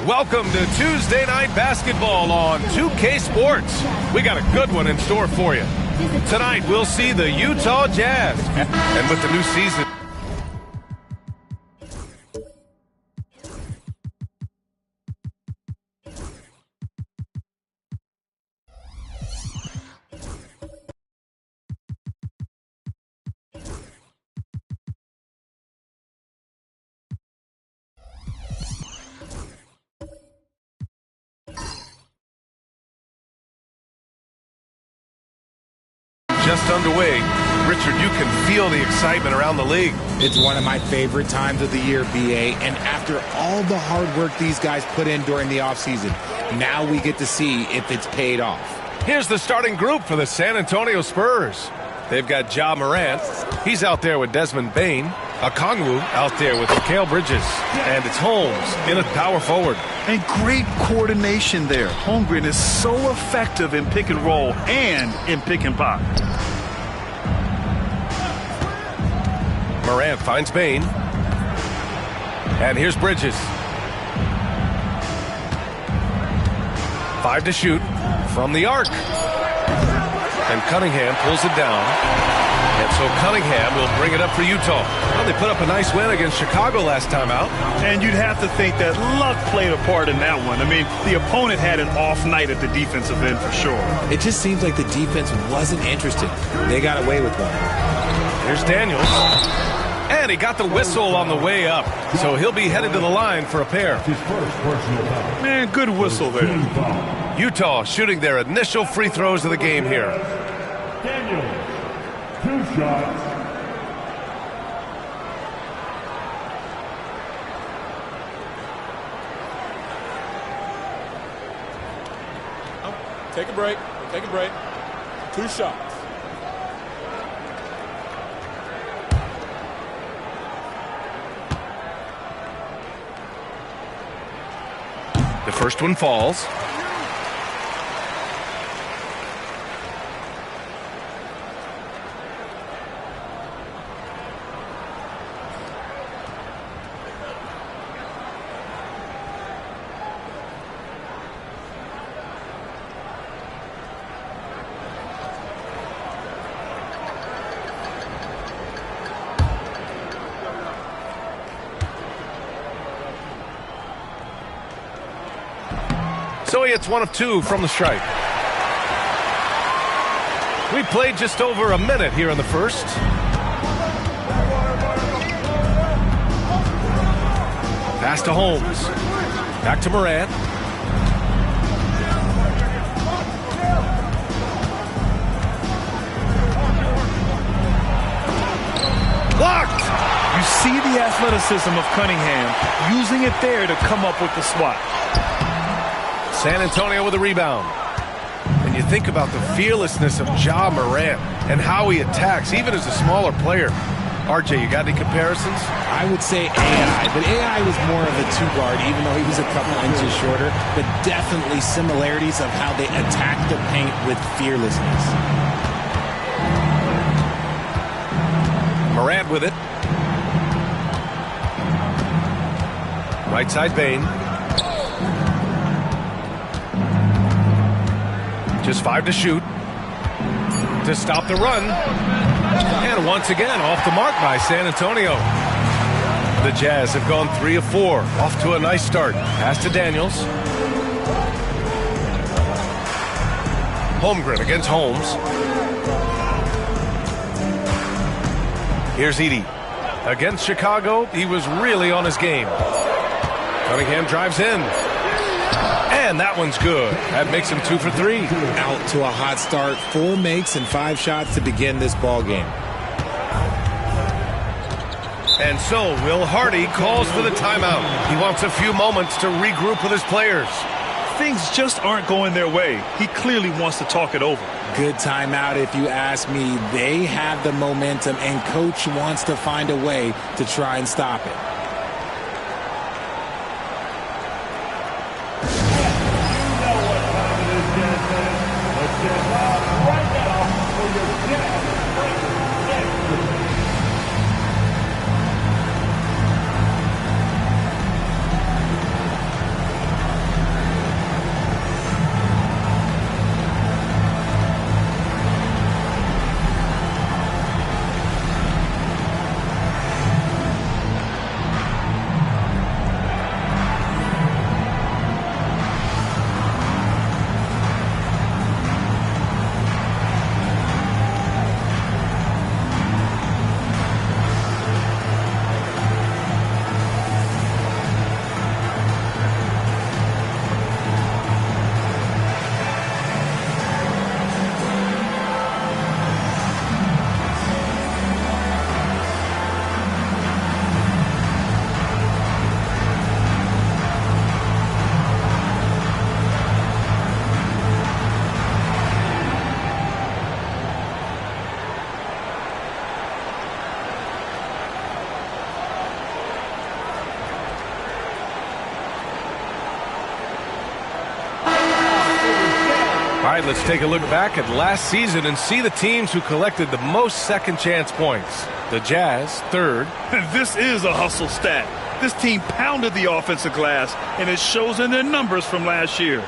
Welcome to Tuesday Night Basketball on 2K Sports. We got a good one in store for you. Tonight, we'll see the Utah Jazz. And with the new season... just underway. Richard, you can feel the excitement around the league. It's one of my favorite times of the year, BA, and after all the hard work these guys put in during the offseason, now we get to see if it's paid off. Here's the starting group for the San Antonio Spurs. They've got Ja Morant. He's out there with Desmond Bane. Okongwu out there with Mikal Bridges. And it's Holmes in at power forward. And great coordination there. Holmgren is so effective in pick and roll and in pick and pop. Morant finds Bane. And here's Bridges. 5 to shoot from the arc. And Cunningham pulls it down. And so Cunningham will bring it up for Utah. Well, they put up a nice win against Chicago last time out. And you'd have to think that luck played a part in that one. I mean, the opponent had an off night at the defensive end for sure. It just seems like the defense wasn't interested. They got away with one. Here's Daniels. And he got the whistle on the way up. So he'll be headed to the line for a pair. Man, good whistle there. Utah shooting their initial free throws of the game here. Daniels, 2 shots. Take a break. Take a break. 2 shots. The first one falls. So he hits 1 of 2 from the stripe. We played just over a minute here in the first. Pass to Holmes. Back to Morant. Blocked! You see the athleticism of Cunningham, using it there to come up with the swat. San Antonio with a rebound. And you think about the fearlessness of Ja Morant and how he attacks, even as a smaller player. RJ, you got any comparisons? I would say AI, but AI was more of a 2-guard, even though he was a couple inches shorter, but definitely similarities of how they attack the paint with fearlessness. Morant with it. Right side Bane. Just 5 to shoot. To stop the run. And once again, off the mark by San Antonio. The Jazz have gone 3 of 4. Off to a nice start. Pass to Daniels. Holmgren against Holmes. Here's Edey. Against Chicago, he was really on his game. Cunningham drives in. And that one's good. That makes him 2 for 3. Out to a hot start. 4 makes and 5 shots to begin this ball game. And so Will Hardy calls for the timeout. He wants a few moments to regroup with his players. Things just aren't going their way. He clearly wants to talk it over. Good timeout if you ask me. They have the momentum, and coach wants to find a way to try and stop it. All right, let's take a look back at last season and see the teams who collected the most second chance points. The Jazz, third. This is a hustle stat. This team pounded the offensive glass, and it shows in their numbers from last year.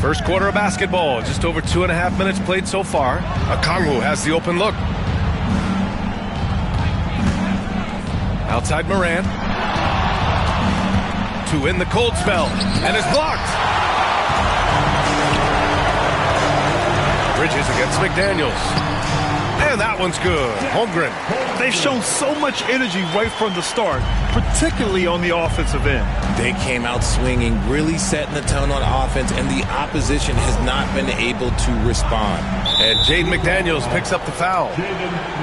First quarter of basketball, just over 2.5 minutes played so far. Okongwu has the open look. Outside Moran. To win the cold spell, and is blocked. Bridges against McDaniels. And that one's good. Holmgren. They've shown so much energy right from the start, particularly on the offensive end. They came out swinging, really setting the tone on offense, and the opposition has not been able to respond. And Jaden McDaniels picks up the foul.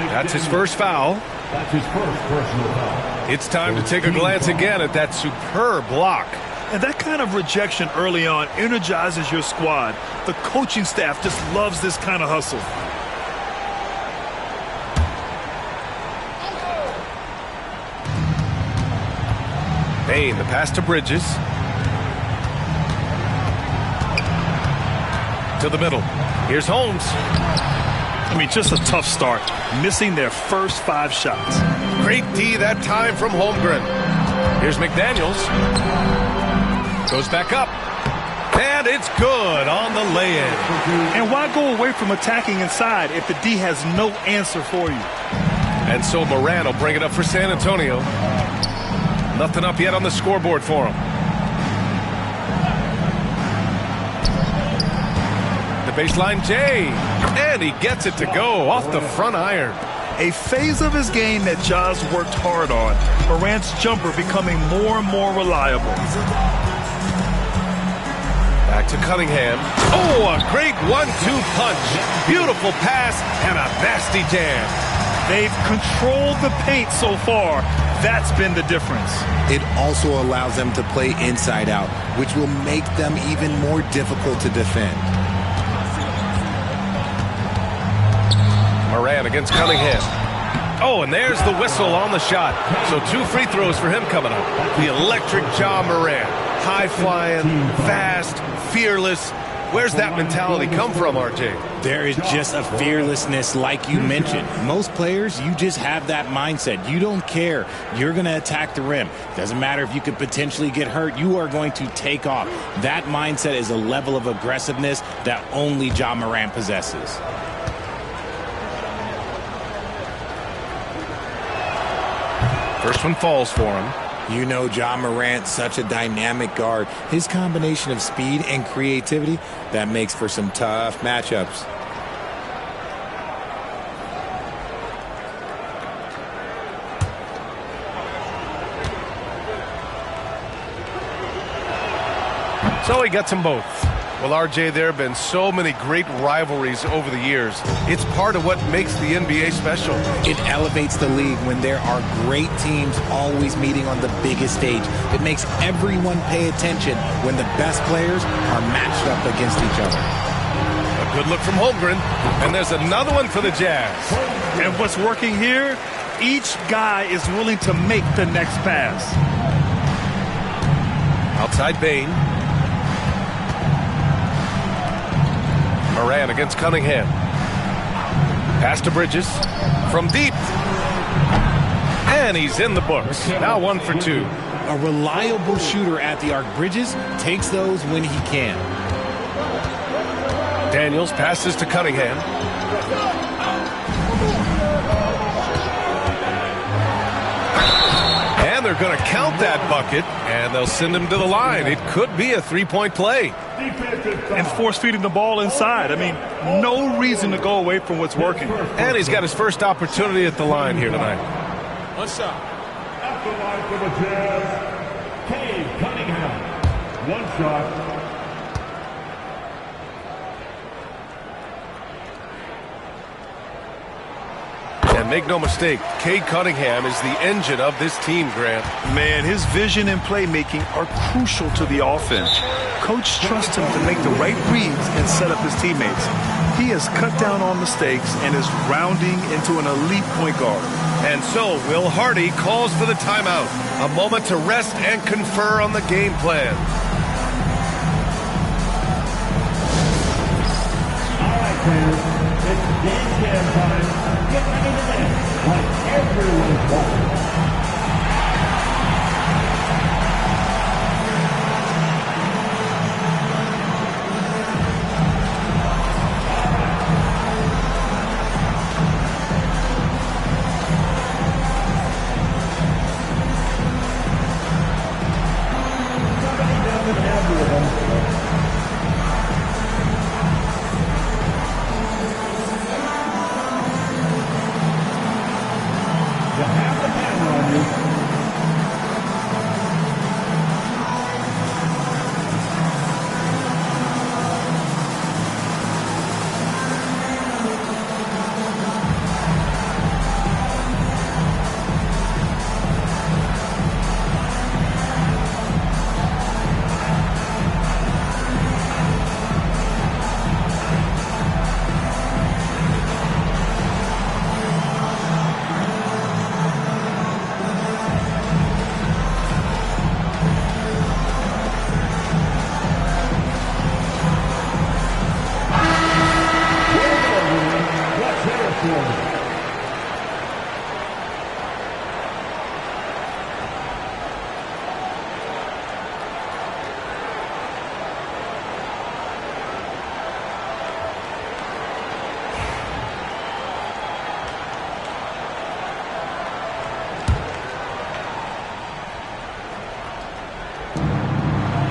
That's his first foul. That's his first personal foul. It's time to take a glance again at that superb block. And that kind of rejection early on energizes your squad. The coaching staff just loves this kind of hustle. Bain, the pass to Bridges. To the middle. Here's Holmes. I mean, just a tough start, missing their first 5 shots. Great D that time from Holmgren. Here's McDaniels. Goes back up. And it's good on the lay-in. And why go away from attacking inside if the D has no answer for you? And so Moran will bring it up for San Antonio. Nothing up yet on the scoreboard for him. The baseline J. And he gets it to go off the front iron. A phase of his game that Ja's worked hard on. Morant's jumper becoming more and more reliable. Back to Cunningham. Oh, a great 1-2 punch. Beautiful pass and a nasty jam. They've controlled the paint so far. That's been the difference. It also allows them to play inside out, which will make them even more difficult to defend. Moran against Cunningham. Oh, and there's the whistle on the shot. So 2 free throws for him coming up. The electric Ja Moran. High-flying, fast, fearless. Where's that mentality come from, RJ? There is just a fearlessness like you mentioned. Most players, you just have that mindset. You don't care. You're going to attack the rim. Doesn't matter if you could potentially get hurt. You are going to take off. That mindset is a level of aggressiveness that only Ja Morant possesses. First one falls for him. You know Ja Morant's such a dynamic guard. His combination of speed and creativity, that makes for some tough matchups. So he gets them both. Well, RJ, there have been so many great rivalries over the years. It's part of what makes the NBA special. It elevates the league when there are great teams always meeting on the biggest stage. It makes everyone pay attention when the best players are matched up against each other. A good look from Holmgren. And there's another one for the Jazz. And what's working here? Each guy is willing to make the next pass. Outside Bain. Moran against Cunningham. Pass to Bridges. From deep. And he's in the books. Now 1 for 2. A reliable shooter at the arc. Bridges takes those when he can. Daniels passes to Cunningham. And they're going to count that bucket, and they'll send him to the line. It could be a 3-point play. And force feeding the ball inside. I mean, no reason to go away from what's working. And he's got his first opportunity at the line here tonight. One shot. At the line for the Jazz, Cade Cunningham. 1 shot. And make no mistake, Cade Cunningham is the engine of this team, Grant. Man, his vision and playmaking are crucial to the offense. Coach trusts him to make the right reads and set up his teammates. He has cut down on mistakes and is rounding into an elite point guard. And so Will Hardy calls for the timeout. A moment to rest and confer on the game plan. All right, fans. It's game jam time. Get ready to dance like everyone's watching.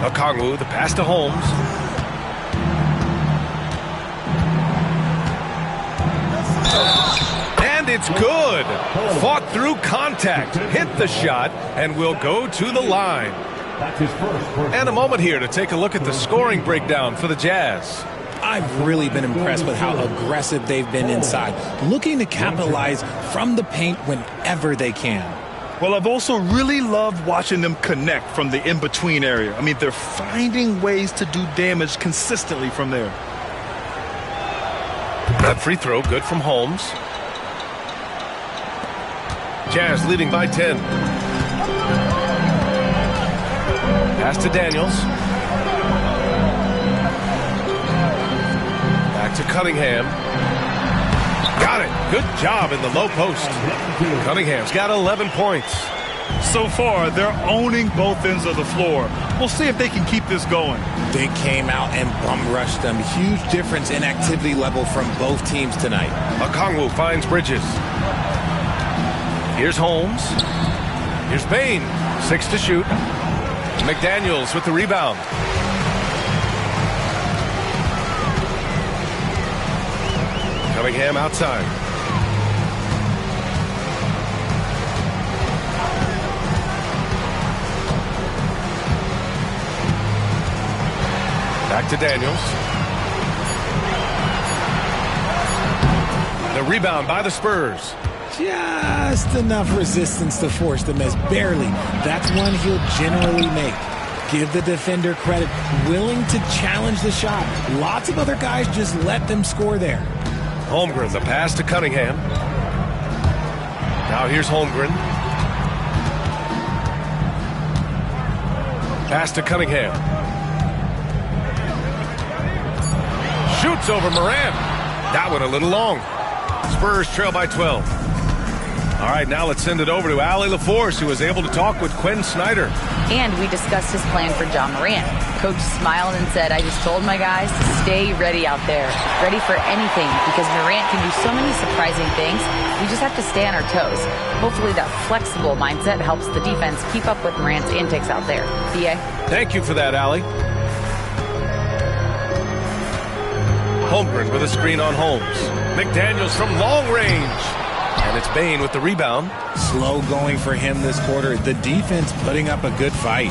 Okongwu, the pass to Holmes. And it's good. Fought through contact, hit the shot, and will go to the line. That's his first. And a moment here to take a look at the scoring breakdown for the Jazz. I've really been impressed with how aggressive they've been inside, looking to capitalize from the paint whenever they can. Well, I've also really loved watching them connect from the in-between area. I mean, they're finding ways to do damage consistently from there. That free throw, good from Holmes. Jazz leading by 10. Pass to Daniels. Back to Cunningham. Got it. Good job in the low post. Cunningham's got 11 points. So far, they're owning both ends of the floor. We'll see if they can keep this going. They came out and bum rushed them. Huge difference in activity level from both teams tonight. Okongwu finds Bridges. Here's Holmes. Here's Bain. 6 to shoot. McDaniels with the rebound. Cunningham outside. Back to Daniels. The rebound by the Spurs. Just enough resistance to force the miss. Barely. That's one he'll generally make. Give the defender credit. Willing to challenge the shot. Lots of other guys just let them score there. Holmgren, the pass to Cunningham. Now here's Holmgren. Pass to Cunningham. Shoots over Morant. That one a little long. Spurs trail by 12. All right, now let's send it over to Allie LaForce, who was able to talk with Quinn Snyder. And we discussed his plan for John Morant. Coach smiled and said, I just told my guys to stay ready out there. Ready for anything, because Morant can do so many surprising things. We just have to stay on our toes. Hopefully that flexible mindset helps the defense keep up with Morant's antics out there. B.A. Thank you for that, Allie. Holmgren with a screen on Holmes. McDaniels from long range. And it's Bain with the rebound. Slow going for him this quarter. The defense putting up a good fight.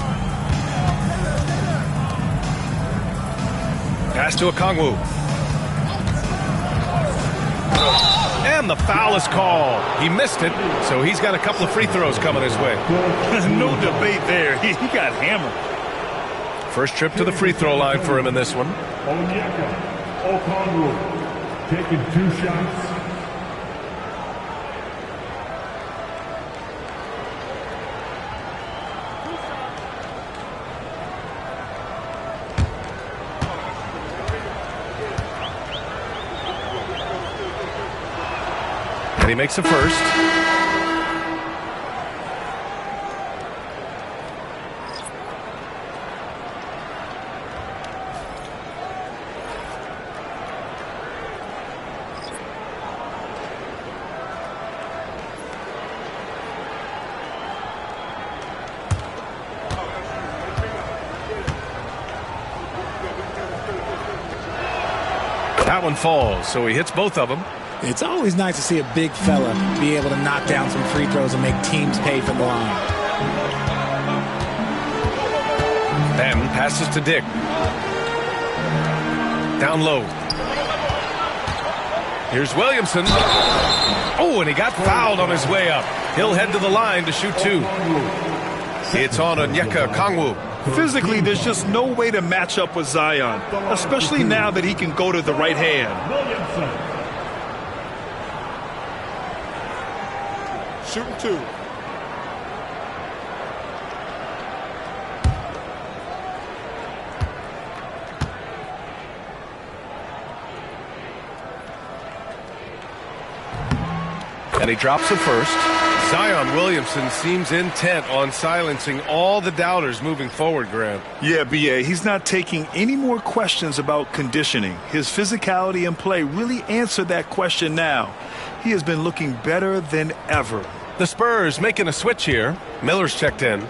Pass to Okongwu. And the foul is called. He missed it, so he's got a couple of free throws coming his way. No debate there. He got hammered. First trip to the free throw line for him in this one. Okongwu. taking 2 shots. And he makes a first. That one falls, so he hits both of them. It's always nice to see a big fella be able to knock down some free throws and make teams pay for the line. Then passes to Dick. Down low. Here's Williamson. Oh, and he got fouled on his way up. He'll head to the line to shoot 2. It's on Onyeka Okongwu. Physically, there's just no way to match up with Zion, especially now that he can go to the right hand. Shooting 2. And he drops the first. Zion Williamson seems intent on silencing all the doubters moving forward, Grant. Yeah, B.A., he's not taking any more questions about conditioning. His physicality and play really answer that question now. He has been looking better than ever. The Spurs making a switch here. Miller's checked in.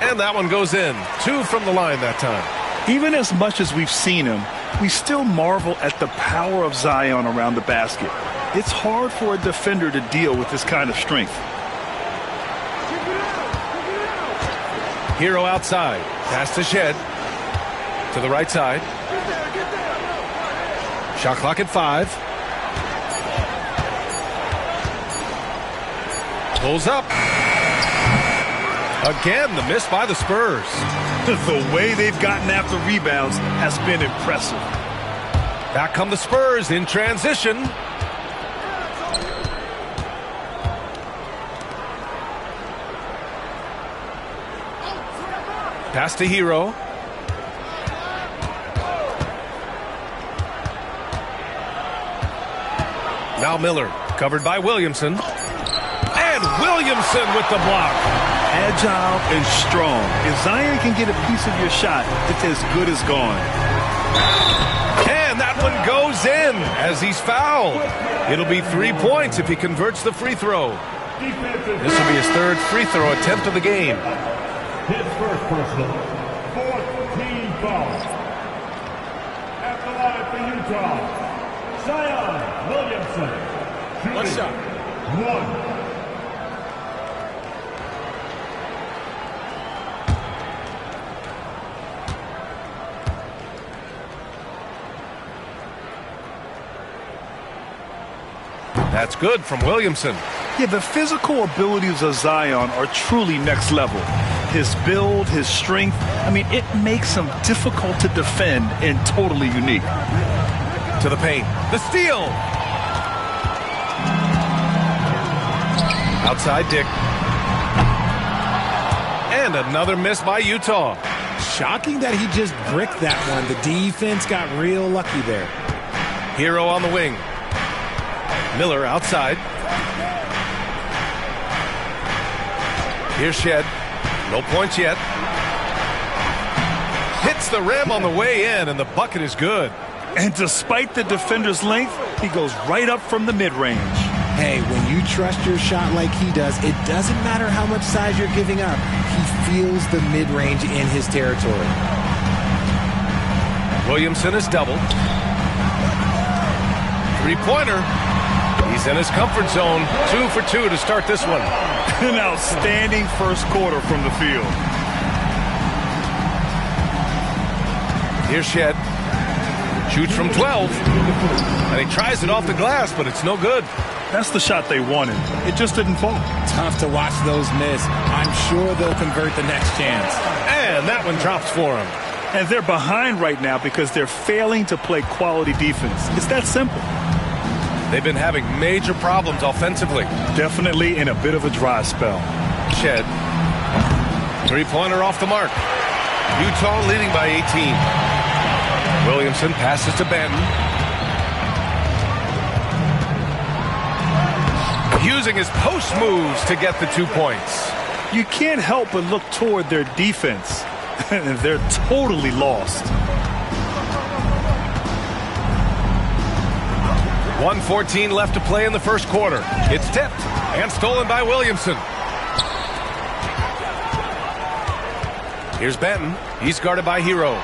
And that one goes in. 2 from the line that time. Even as much as we've seen him, we still marvel at the power of Zion around the basket. It's hard for a defender to deal with this kind of strength. Hero outside. Pass to Shed. To the right side. Shot clock at 5. Pulls up. Again, the miss by the Spurs. The way they've gotten after rebounds has been impressive. Back come the Spurs in transition. Pass to Hero. Now Miller, covered by Williamson. And Williamson with the block. Agile and strong. If Zion can get a piece of your shot, it's as good as gone. And that one goes in as he's fouled. It'll be 3 points if he converts the free throw. This will be his 3rd free throw attempt of the game. His first personal, 4th team foul. At the line for Utah, Zion Williamson. One shot. 1. That's good from Williamson. Yeah, the physical abilities of Zion are truly next level. His build, his strength, I mean, it makes him difficult to defend and totally unique. To the paint. The steal. Outside Dick. And another miss by Utah. Shocking that he just bricked that one. The defense got real lucky there. Hero on the wing. Miller outside. Here's Shed. No points yet. Hits the rim on the way in, and the bucket is good. And despite the defender's length, he goes right up from the mid-range. Hey, when you trust your shot like he does, it doesn't matter how much size you're giving up. He feels the mid-range in his territory. Williamson is doubled. Three-pointer. He's in his comfort zone. 2 for 2 to start this one. An outstanding first quarter from the field. Here's Shed. Shoots from 12. And he tries it off the glass, but it's no good. That's the shot they wanted. It just didn't fall. Tough to watch those miss. I'm sure they'll convert the next chance. And that one drops for him. And they're behind right now because they're failing to play quality defense. It's that simple. They've been having major problems offensively. Definitely in a bit of a dry spell. Shed. Three-pointer off the mark. Utah leading by 18. Williamson passes to Benton. Using his post moves to get the 2 points. You can't help but look toward their defense. They're totally lost. 1:14 left to play in the first quarter. It's tipped and stolen by Williamson. Here's Benton. He's guarded by Hero.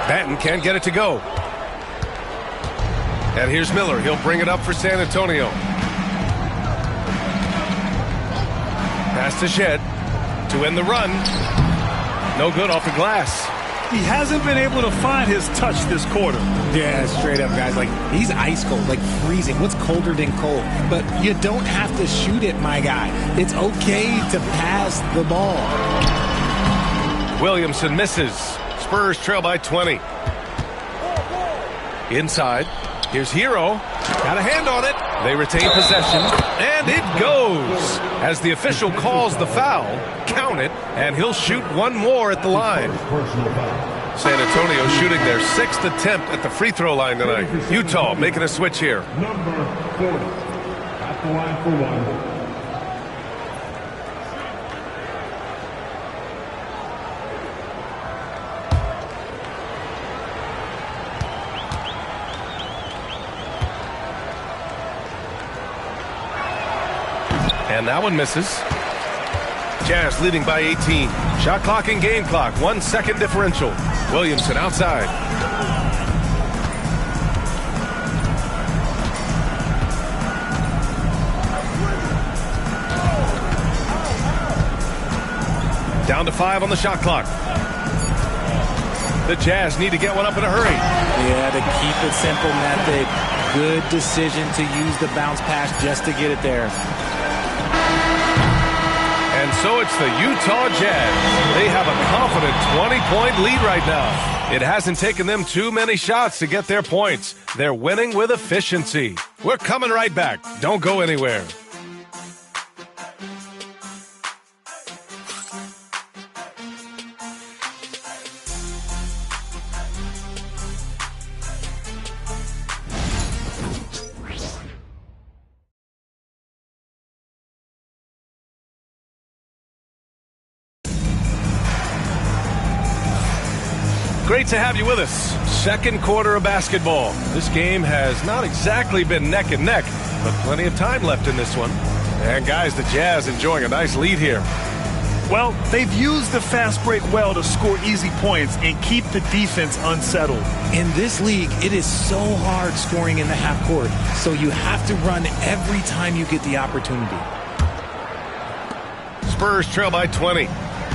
Benton can't get it to go. And here's Miller. He'll bring it up for San Antonio. Pass to Shed to end the run. No good off the glass. He hasn't been able to find his touch this quarter. Yeah, straight up, guys. Like, he's ice cold, like freezing. What's colder than cold? But you don't have to shoot it, my guy. It's okay to pass the ball. Williamson misses. Spurs trail by 20. Inside. Here's Hero. Got a hand on it. They retain possession. And it goes. As the official calls the foul, count it, and he'll shoot one more at the line. San Antonio shooting their 6th attempt at the free throw line tonight. Utah making a switch here. Number 40 at the line for one. And that one misses. Jazz leading by 18. Shot clock and game clock. 1 second differential. Williamson outside. Down to 5 on the shot clock. The Jazz need to get one up in a hurry. Yeah, the keep it simple method. Good decision to use the bounce pass just to get it there. And so it's the Utah Jazz. They have a confident 20-point lead right now. It hasn't taken them too many shots to get their points. They're winning with efficiency. We're coming right back. Don't go anywhere. Great to have you with us. Second quarter of basketball. This game has not exactly been neck and neck, but plenty of time left in this one. And guys, the Jazz enjoying a nice lead here. Well, they've used the fast break well to score easy points and keep the defense unsettled. In this league, it is so hard scoring in the half court, so you have to run every time you get the opportunity. Spurs trail by 20.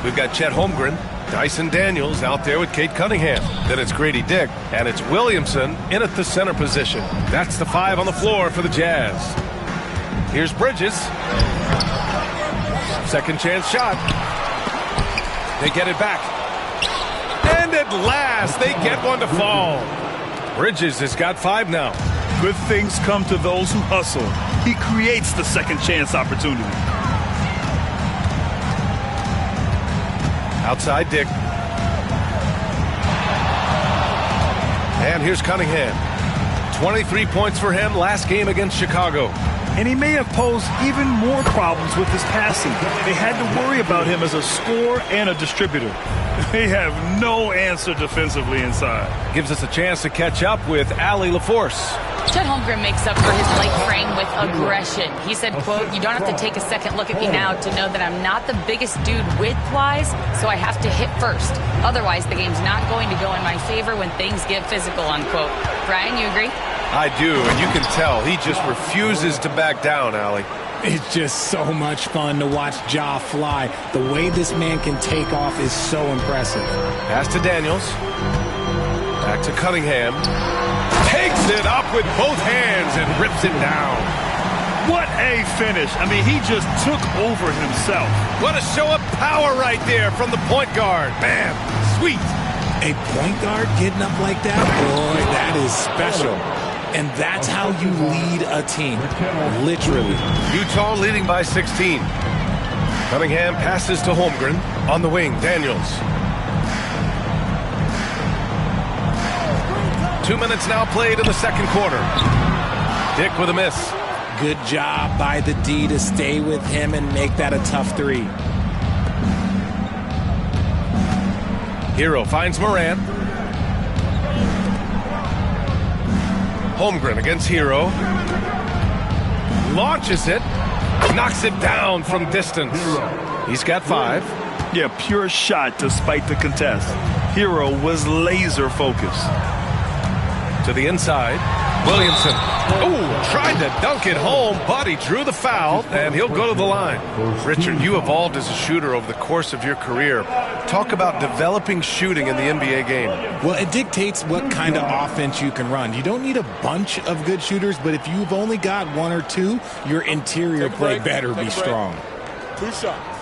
We've got Chet Holmgren, Dyson Daniels out there with Kate Cunningham. Then it's Grady Dick, and it's Williamson in at the center position. That's the 5 on the floor for the Jazz. Here's Bridges. Second chance shot. They get it back. And at last, they get one to fall. Bridges has got 5 now. Good things come to those who hustle. He creates the second chance opportunity. Outside Dick. And here's Cunningham. 23 points for him last game against Chicago. And he may have posed even more problems with his passing. They had to worry about him as a scorer and a distributor. They have no answer defensively inside. Gives us a chance to catch up with Allie LaForce. Chet Holmgren makes up for his light frame with aggression. He said, quote, "You don't have to take a second look at me now to know that I'm not the biggest dude width-wise, so I have to hit first. Otherwise, the game's not going to go in my favor when things get physical," unquote. Brian, you agree? I do, and you can tell he just refuses to back down, Allie. It's just so much fun to watch Ja fly. The way this man can take off is so impressive. Pass to Daniels. Back to Cunningham. Takes it up with both hands and rips it down. What a finish. I mean, he just took over himself. What a show of power right there from the point guard. Bam. Sweet. A point guard getting up like that? Boy, that is special. And that's how you lead a team. Literally. Utah leading by 16. Cunningham passes to Holmgren. On the wing, Daniels. 2 minutes now played in the second quarter. Dick with a miss. Good job by the D to stay with him and make that a tough three. Hero finds Morant. Holmgren against Hero. Launches it. Knocks it down from distance. He's got 5. Yeah, pure shot despite the contest. Hero was laser focused. To the inside. Williamson. Oh, tried to dunk it home, but he drew the foul, and he'll go to the line. Richard, you evolved as a shooter over the course of your career. Talk about developing shooting in the NBA game. Well, it dictates what kind of offense you can run. You don't need a bunch of good shooters, but if you've only got 1 or 2, your interior play better be strong. 2 shots.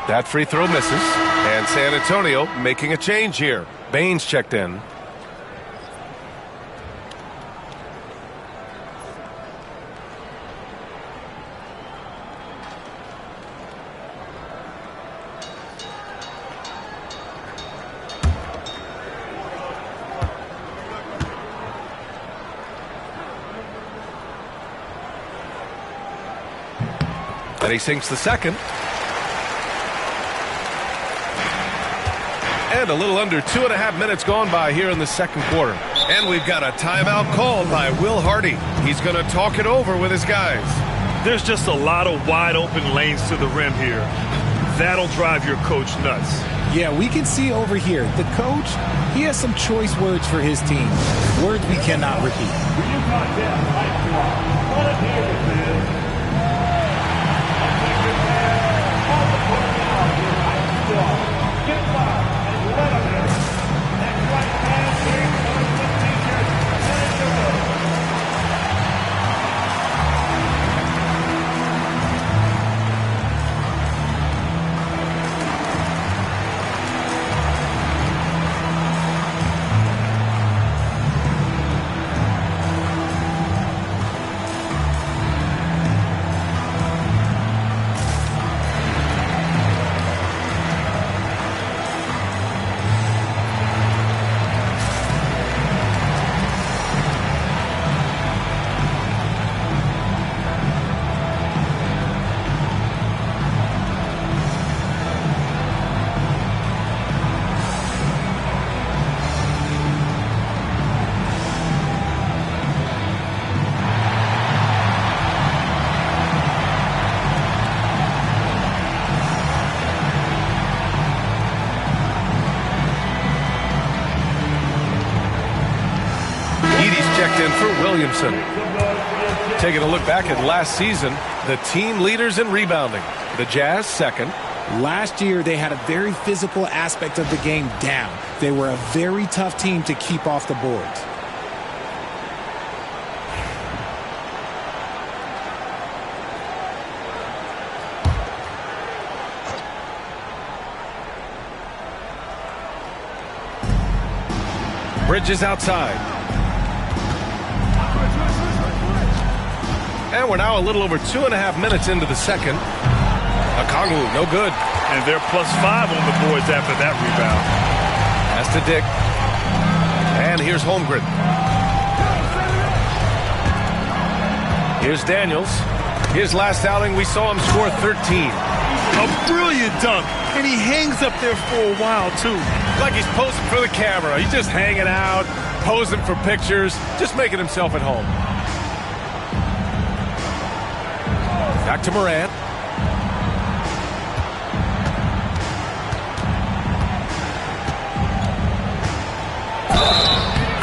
That free throw misses, and San Antonio making a change here. Baines checked in. And he sinks the second. And a little under 2.5 minutes gone by here in the second quarter. And we've got a timeout called by Will Hardy. He's going to talk it over with his guys. There's just a lot of wide open lanes to the rim here. That'll drive your coach nuts. Yeah, we can see over here, the coach, he has some choice words for his team. Words we cannot repeat. Checked in for Williamson. Taking a look back at last season, the team leaders in rebounding. The Jazz second. Last year, they had a very physical aspect of the game down. They were a very tough team to keep off the boards. Bridges outside. And we're now a little over 2.5 minutes into the second. Okongwu, no good. And they're +5 on the boards after that rebound. Pass to Dick. And here's Holmgren. Here's Daniels. His last outing, we saw him score 13. A brilliant dunk. And he hangs up there for a while, too. Like he's posing for the camera. He's just hanging out, posing for pictures, just making himself at home. Back to Morant.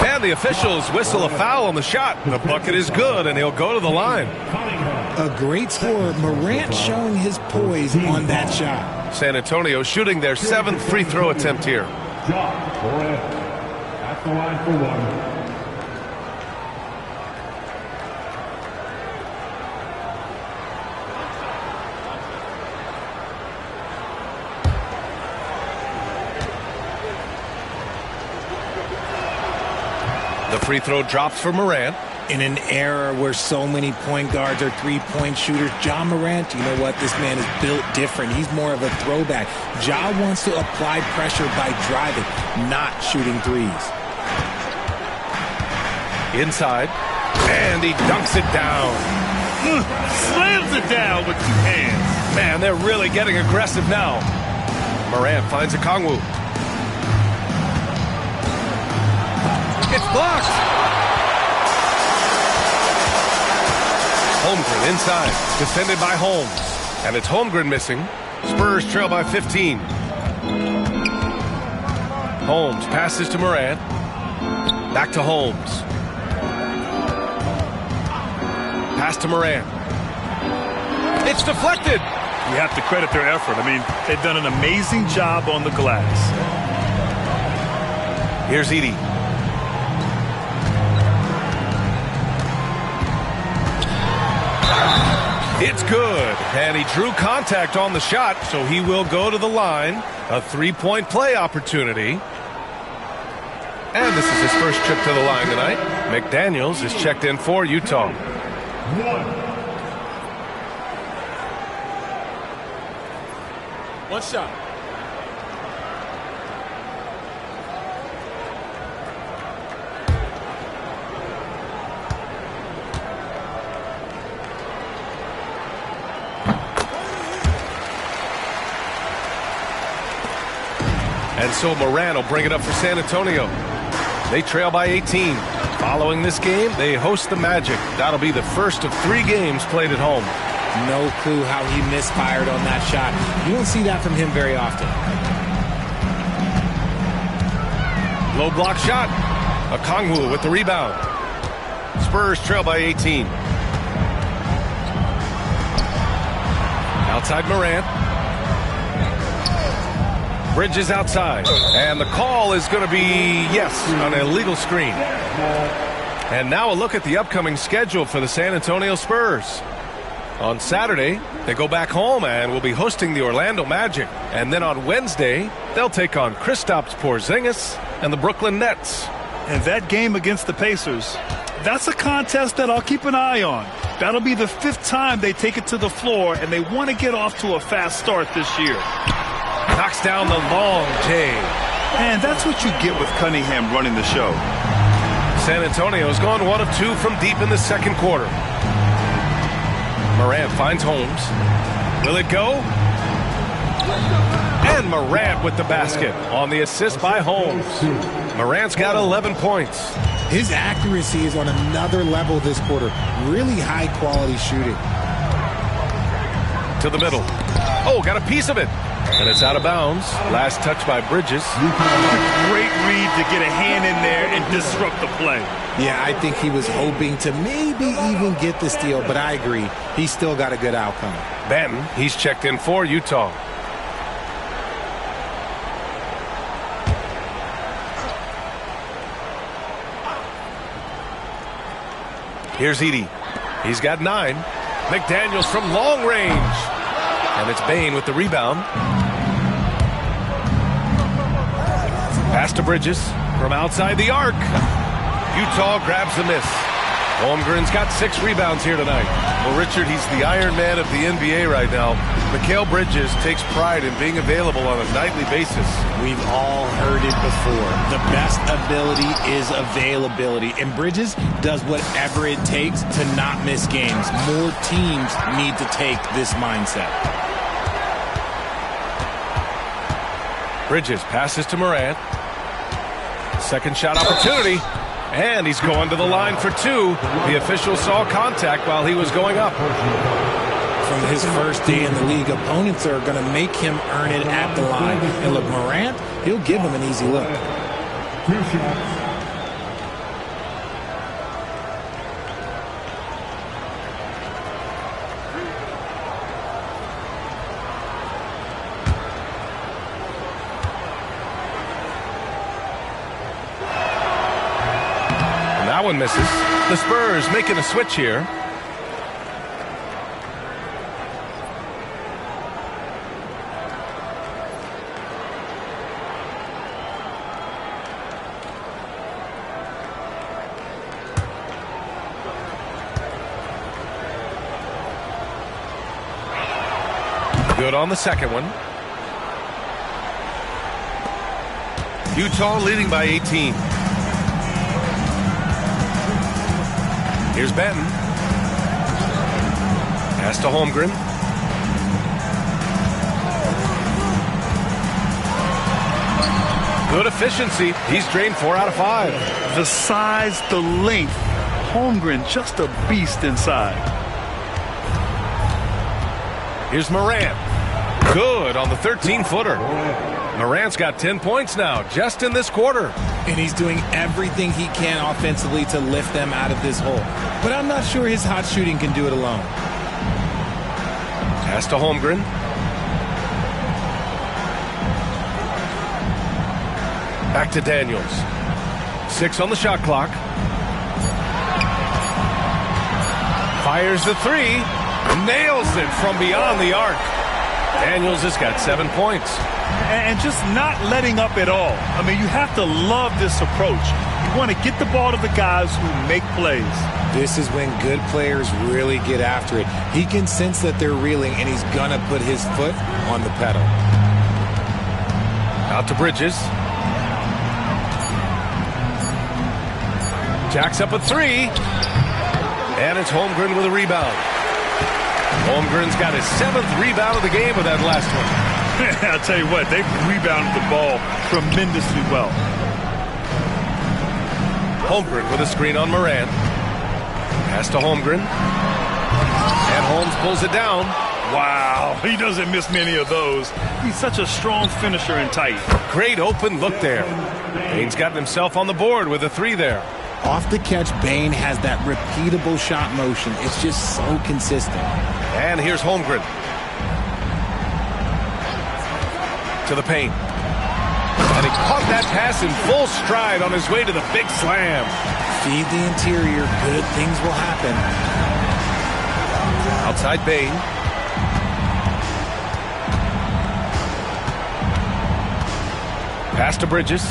And the officials whistle a foul on the shot. The bucket is good, and he'll go to the line. A great score. Morant showing his poise on that shot. San Antonio shooting their 7th free throw attempt here. John Morant at the line for one. The free throw drops for Morant. In an era where so many point guards are three-point shooters, Ja Morant, you know what? This man is built different. He's more of a throwback. Ja wants to apply pressure by driving, not shooting threes. Inside, and he dunks it down. Slams it down with 2 hands. Man, they're really getting aggressive now. Morant finds a Kongwu. It's blocked. Holmgren inside, defended by Holmes. And it's Holmgren missing. Spurs trail by 15. Holmes passes to Morant. Back to Holmes. Pass to Morant. It's deflected. You have to credit their effort. I mean, they've done an amazing job on the glass. Here's Edey. It's good, and he drew contact on the shot, so he will go to the line. A 3-point play opportunity. And this is his first trip to the line tonight. McDaniels is checked in for Utah. One shot. And so Morant will bring it up for San Antonio. They trail by 18. Following this game, they host the Magic. That'll be the first of 3 games played at home. No clue how he misfired on that shot. You don't see that from him very often. Low block shot. Okongwu with the rebound. Spurs trail by 18. Outside Morant. Bridges outside. And the call is going to be, yes, an illegal screen. And now a look at the upcoming schedule for the San Antonio Spurs. On Saturday, they go back home and will be hosting the Orlando Magic. And then on Wednesday, they'll take on Kristaps Porzingis and the Brooklyn Nets. And that game against the Pacers, that's a contest that I'll keep an eye on. That'll be the 5th time they take it to the floor, and they want to get off to a fast start this year. Knocks down the long J. And that's what you get with Cunningham running the show. San Antonio's gone 1 of 2 from deep in the second quarter. Morant finds Holmes. Will it go? And Morant with the basket on the assist by Holmes. Morant's got 11 points. His accuracy is on another level this quarter. Really high quality shooting. To the middle. Oh, got a piece of it. And it's out of bounds. Last touch by Bridges. Great read to get a hand in there and disrupt the play. Yeah, I think he was hoping to maybe even get the steal, but I agree. He still got a good outcome. Benton, he's checked in for Utah. Here's Edey. He's got 9. McDaniels from long range. And it's Bane with the rebound. Pass to Bridges from outside the arc. Utah grabs the miss. Holmgren's got 6 rebounds here tonight. Well, Richard, he's the Iron Man of the NBA right now. Mikal Bridges takes pride in being available on a nightly basis. We've all heard it before. The best ability is availability. And Bridges does whatever it takes to not miss games. More teams need to take this mindset. Bridges passes to Morant. Second shot opportunity. And he's going to the line for 2. The official saw contact while he was going up. From his first day in the league, opponents are going to make him earn it at the line. And look, Morant, he'll give him an easy look. 2 shots. That one misses. The Spurs making a switch here. Good on the second one. Utah leading by 18. Here's Benton. Pass to Holmgren. Good efficiency. He's drained 4 out of 5. The size, the length. Holmgren just a beast inside. Here's Morant. Good on the 13-footer. Morant's got 10 points now just in this quarter. And he's doing everything he can offensively to lift them out of this hole. But I'm not sure his hot shooting can do it alone. Pass to Holmgren. Back to Daniels. 6 on the shot clock. Fires the 3. Nails it from beyond the arc. Daniels has got 7 points. And just not letting up at all. I mean, you have to love this approach. You want to get the ball to the guys who make plays. This is when good players really get after it. He can sense that they're reeling, and he's going to put his foot on the pedal. Out to Bridges. Jacks up a 3. And it's Holmgren with a rebound. Holmgren's got his 7th rebound of the game with that last one. I'll tell you what, they've rebounded the ball tremendously well. Holmgren with a screen on Morant. Pass to Holmgren. And Holmes pulls it down. Wow, he doesn't miss many of those. He's such a strong finisher and tight. Great open look there. Bane's gotten himself on the board with a 3 there. Off the catch, Bane has that repeatable shot motion. It's just so consistent. And here's Holmgren. To the paint. And he caught that pass in full stride on his way to the big slam. Feed the interior. Good things will happen. Outside Bane. Pass to Bridges.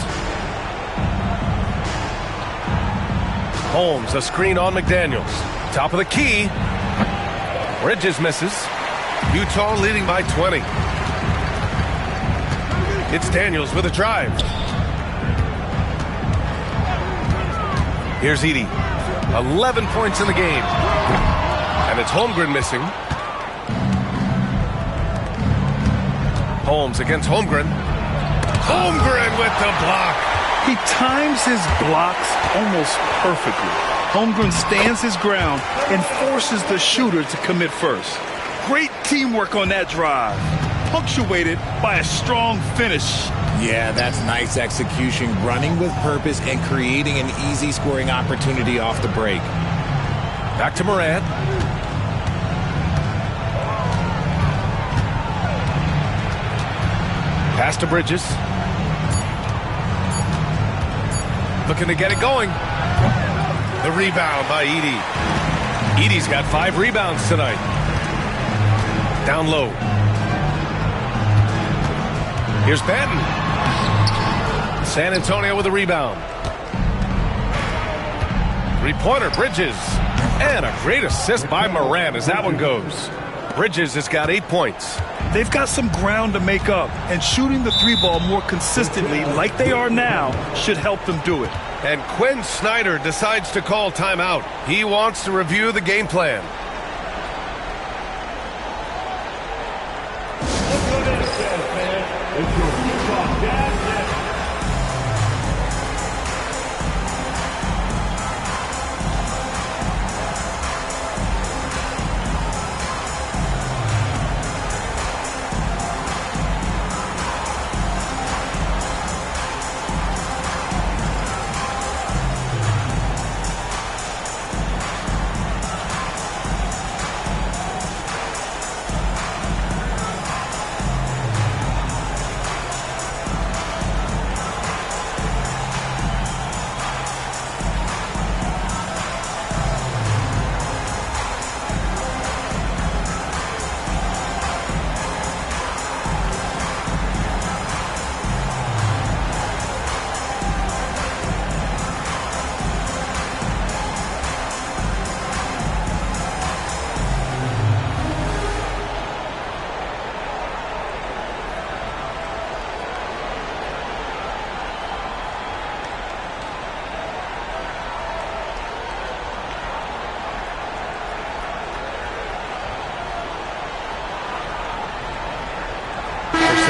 Holmes, a screen on McDaniels. Top of the key. Bridges misses. Utah leading by 20. It's Daniels with a drive. Here's Edey. 11 points in the game. And it's Holmgren missing. Holmes against Holmgren. Holmgren with the block. He times his blocks almost perfectly. Holmgren stands his ground and forces the shooter to commit first. Great teamwork on that drive, punctuated by a strong finish. Yeah, that's nice execution, running with purpose and creating an easy scoring opportunity off the break. Back to Morant. Pass to Bridges. Looking to get it going. The rebound by Edey. Edey's got 5 rebounds tonight. Down low. Here's Benton. San Antonio with a rebound. 3-pointer, Bridges. And a great assist by Morant as that one goes. Bridges has got 8 points. They've got some ground to make up, and shooting the 3-ball more consistently like they are now should help them do it. And Quinn Snyder decides to call timeout. He wants to review the game plan. It's your Utah Jazz.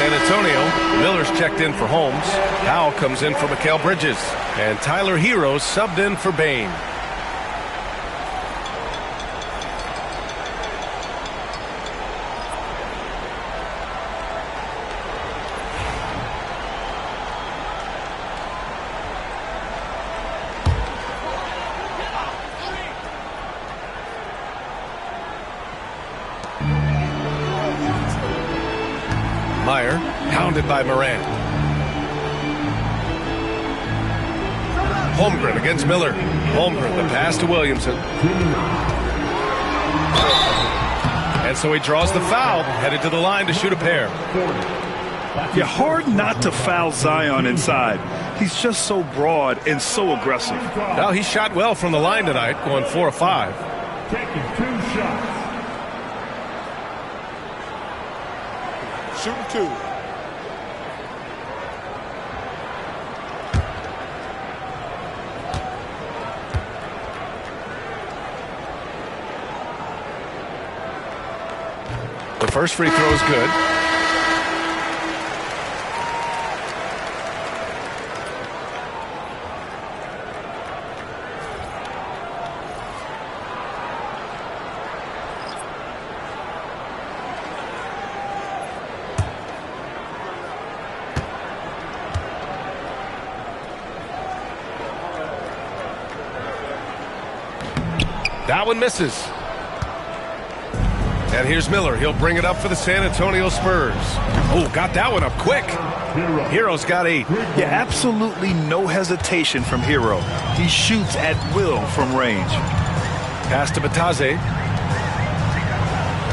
San Antonio. Miller's checked in for Holmes. Powell comes in for Mikal Bridges. And Tyler Herro subbed in for Bain. Meyer, pounded by Morant. Holmgren against Miller. Holmgren, the pass to Williamson. And so he draws the foul, headed to the line to shoot a pair. Yeah, hard not to foul Zion inside. He's just so broad and so aggressive. Now he shot well from the line tonight, going 4 of 5. Taking 2 shots. Shooting 2. The first free throw is good. That one misses. And here's Miller. He'll bring it up for the San Antonio Spurs. Oh, got that one up quick. Herro's got 8. Yeah, absolutely no hesitation from Herro. He shoots at will from range. Pass to Batase.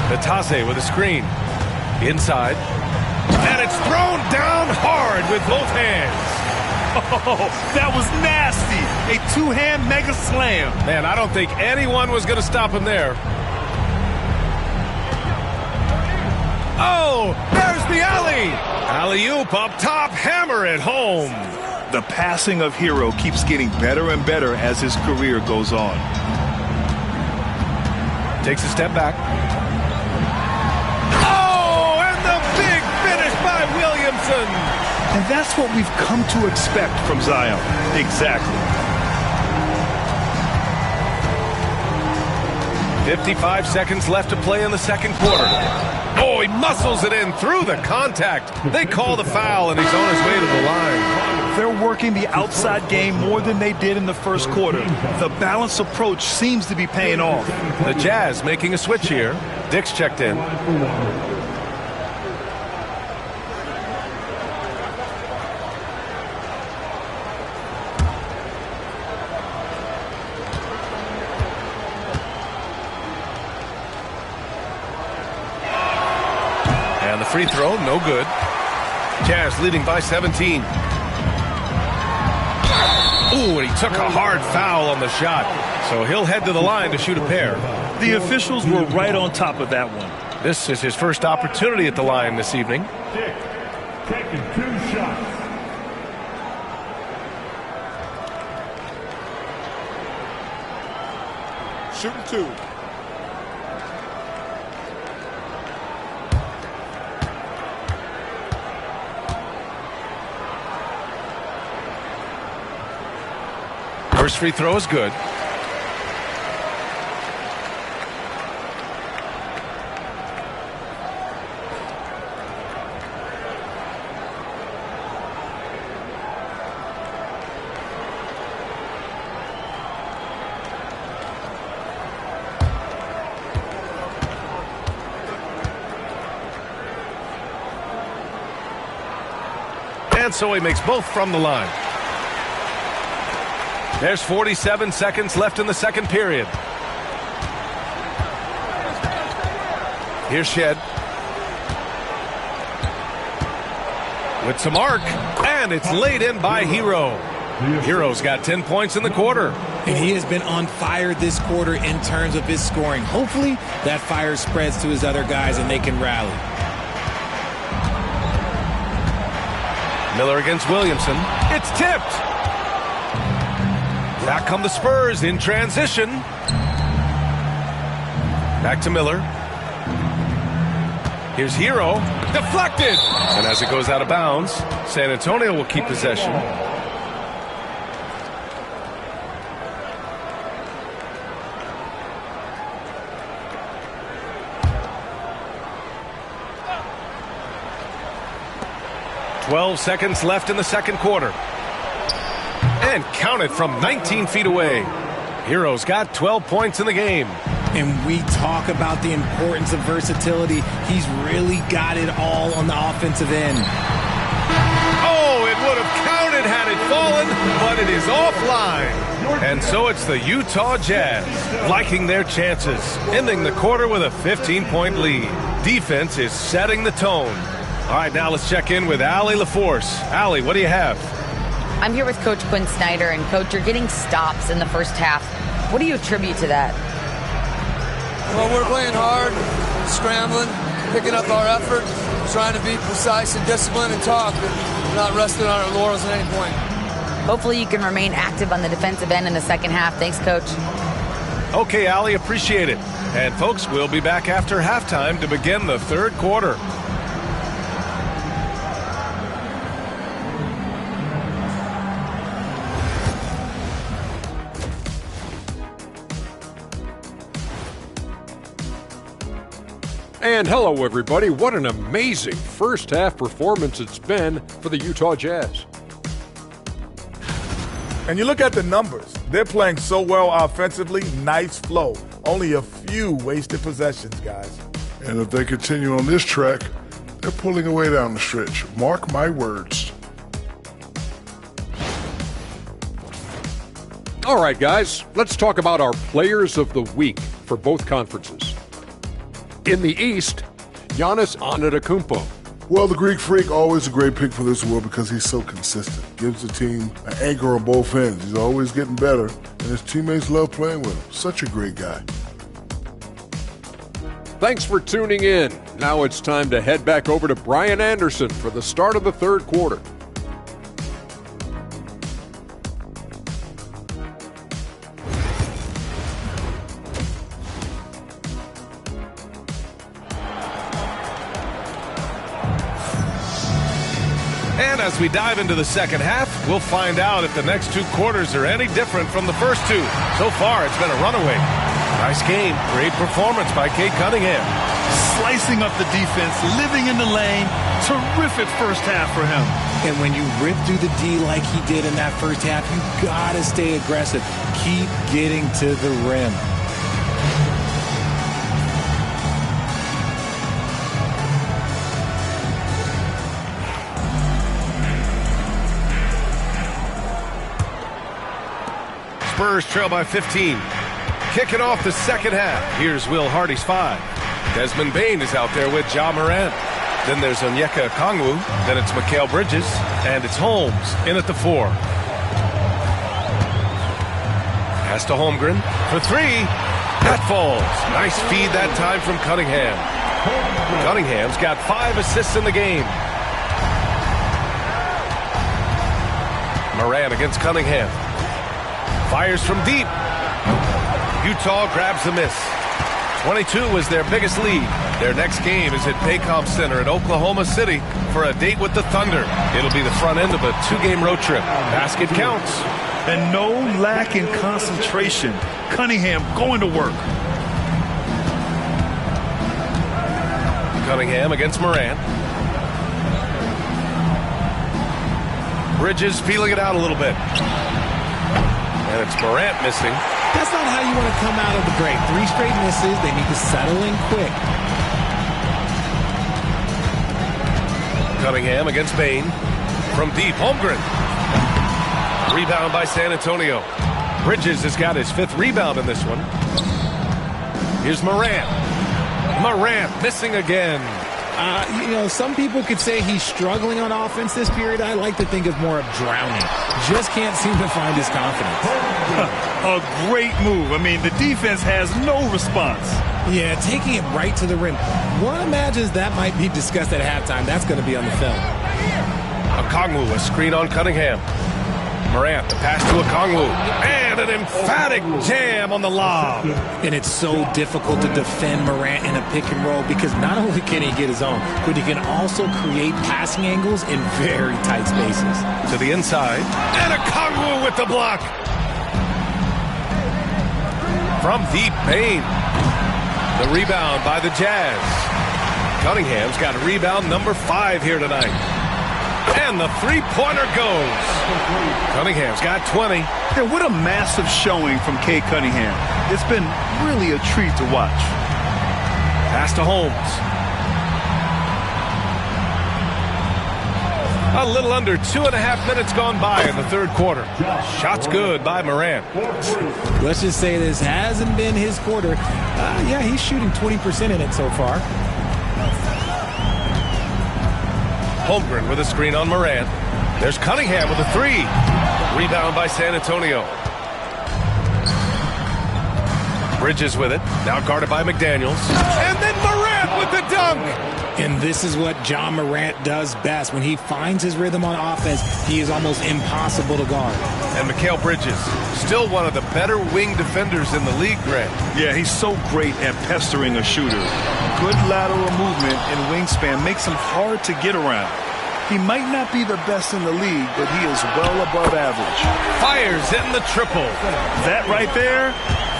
Batase with a screen. Inside. And it's thrown down hard with both hands. Oh, that was nasty. A 2-hand mega slam. Man, I don't think anyone was going to stop him there. Oh, there's the alley. Alley-oop up top, hammer it home. The passing of Herro keeps getting better and better as his career goes on. Takes a step back. Oh, and the big finish by Williamson. And that's what we've come to expect from Zion. Exactly. 55 seconds left to play in the second quarter. Oh, he muscles it in through the contact. They call the foul, and he's on his way to the line. They're working the outside game more than they did in the first quarter. The balanced approach seems to be paying off. The Jazz making a switch here. Dick's checked in. And the free throw, no good. Jazz leading by 17. Ooh, and he took a hard foul on the shot. So he'll head to the line to shoot a pair. The officials were right on top of that one. This is his first opportunity at the line this evening. Dick taking 2 shots. Shooting 2. First free throw is good. And so he makes both from the line. There's 47 seconds left in the second period. Here's Shed. With some arc, and it's laid in by Herro. Herro's got 10 points in the quarter. And he has been on fire this quarter in terms of his scoring. Hopefully that fire spreads to his other guys and they can rally. Miller against Williamson. It's tipped. Back come the Spurs in transition. Back to Miller. Here's Hero. Deflected. And as it goes out of bounds, San Antonio will keep possession. "12 seconds left in the second quarter. And counted from 19 feet away. Hero's got 12 points in the game. And we talk about the importance of versatility. He's really got it all on the offensive end. Oh, it would have counted had it fallen, but it is offline. And so it's the Utah Jazz liking their chances, ending the quarter with a 15-point lead. Defense is setting the tone. All right, now let's check in with Allie LaForce. Allie, what do you have? I'm here with Coach Quinn Snyder, and Coach, you're getting stops in the first half. What do you attribute to that? Well, we're playing hard, scrambling, picking up our effort, trying to be precise and disciplined and talk, and not resting on our laurels at any point. Hopefully you can remain active on the defensive end in the second half. Thanks, Coach. Okay, Allie, appreciate it. And folks, we'll be back after halftime to begin the third quarter. And hello, everybody. What an amazing first-half performance it's been for the Utah Jazz. And you look at the numbers. They're playing so well offensively. Nice flow. Only a few wasted possessions, guys. And if they continue on this track, they're pulling away down the stretch. Mark my words. All right, guys, let's talk about our players of the week for both conferences. In the East, Giannis Antetokounmpo. Well, the Greek Freak, always a great pick for this award because he's so consistent. Gives the team an anchor on both ends. He's always getting better, and his teammates love playing with him. Such a great guy. Thanks for tuning in. Now it's time to head back over to Brian Anderson for the start of the third quarter. And as we dive into the second half, we'll find out if the next two quarters are any different from the first two. So far, it's been a runaway. Nice game. Great performance by Cade Cunningham. Slicing up the defense, living in the lane. Terrific first half for him. And when you rip through the D like he did in that first half, you gotta stay aggressive. Keep getting to the rim. Spurs trail by 15. Kicking off the second half. Here's Will Hardy's 5. Desmond Bane is out there with Ja Morant. Then there's Onyeka Okongwu. Then it's Mikal Bridges. And it's Holmes in at the 4. Pass to Holmgren for 3. That falls. Nice feed that time from Cunningham. Cunningham's got 5 assists in the game. Morant against Cunningham. Fires from deep. Utah grabs the miss. 22 was their biggest lead. Their next game is at Paycom Center in Oklahoma City for a date with the Thunder. It'll be the front end of a 2-game road trip. Basket counts. And no lack in concentration. Cunningham going to work. Cunningham against Morant. Bridges feeling it out a little bit. And it's Morant missing. That's not how you want to come out of the break. 3 straight misses. They need to settle in quick. Cunningham against Bane. From deep, Holmgren. Rebound by San Antonio. Bridges has got his 5th rebound in this one. Here's Morant. Morant missing again. Some people could say he's struggling on offense this period. I like to think of more of drowning. Just can't seem to find his confidence. A great move. I mean, the defense has no response. Yeah, taking it right to the rim. One imagines that might be discussed at halftime. That's going to be on the film. Okongwu, a screen on Cunningham. Morant, the pass to Okongwu. And an emphatic jam on the lob. And it's so difficult to defend Morant in a pick and roll because not only can he get his own, but he can also create passing angles in very tight spaces. To the inside. And Okongwu with the block. From deep, Payne. The rebound by the Jazz. Cunningham's got rebound number 5 here tonight. And the three-pointer goes. Cunningham's got 20. Yeah, what a massive showing from Cade Cunningham. It's been really a treat to watch. Pass to Holmes. A little under 2.5 minutes gone by in the third quarter. Shots good by Morant. Let's just say this hasn't been his quarter. Yeah, he's shooting 20% in it so far. Holmgren with a screen on Morant. There's Cunningham with a 3. Rebound by San Antonio. Bridges with it. Now guarded by McDaniels. And then Morant with the dunk. And this is what John Morant does best. When he finds his rhythm on offense, he is almost impossible to guard. And Mikal Bridges, still one of the better wing defenders in the league, Grant. Yeah, he's so great at pestering a shooter. Good lateral movement and wingspan makes him hard to get around. He might not be the best in the league, but he is well above average. Fires in the triple. That right there,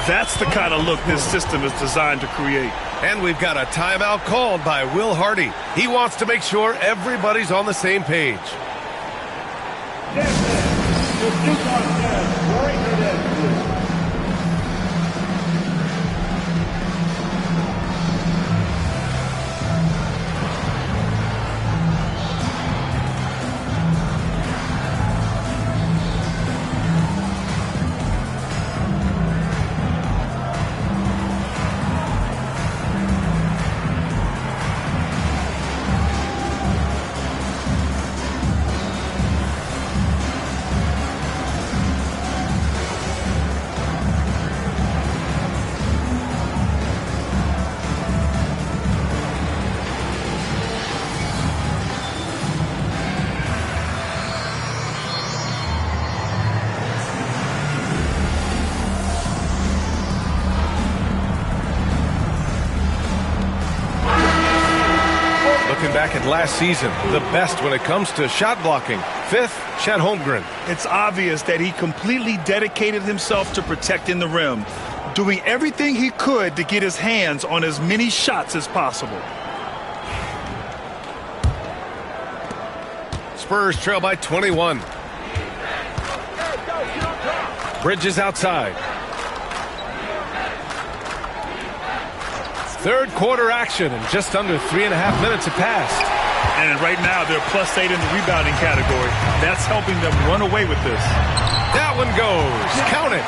that's the kind of look this system is designed to create. And we've got a timeout called by Will Hardy. He wants to make sure everybody's on the same page. Back at last season, the best when it comes to shot blocking. 5th, Chet Holmgren. It's obvious that he completely dedicated himself to protecting the rim, doing everything he could to get his hands on as many shots as possible. Spurs trail by 21. Bridges outside. Third quarter action, and just under 3.5 minutes have passed. And right now, they're +8 in the rebounding category. That's helping them run away with this. That one goes. Count it.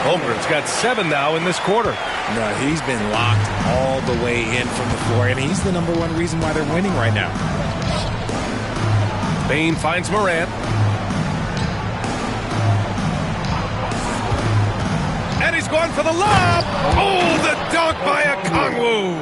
Holmgren's got 7 now in this quarter. No, he's been locked all the way in from the floor, and he's the #1 reason why they're winning right now. Payne finds Morant. And he's going for the lob. Oh, the dunk by Okongwu.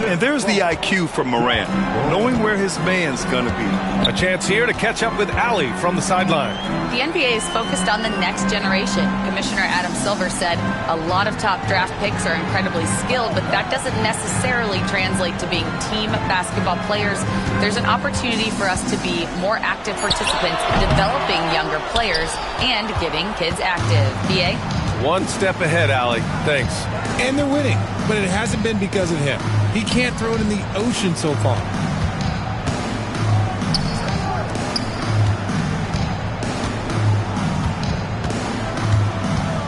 And there's the IQ from Morant, knowing where his man's going to be. A chance here to catch up with Allie from the sideline. The NBA is focused on the next generation. Commissioner Adam Silver said a lot of top draft picks are incredibly skilled, but that doesn't necessarily translate to being team basketball players. There's an opportunity for us to be more active participants in developing younger players and getting kids active. BA? One step ahead, Allie. Thanks. And they're winning, but it hasn't been because of him. He can't throw it in the ocean so far.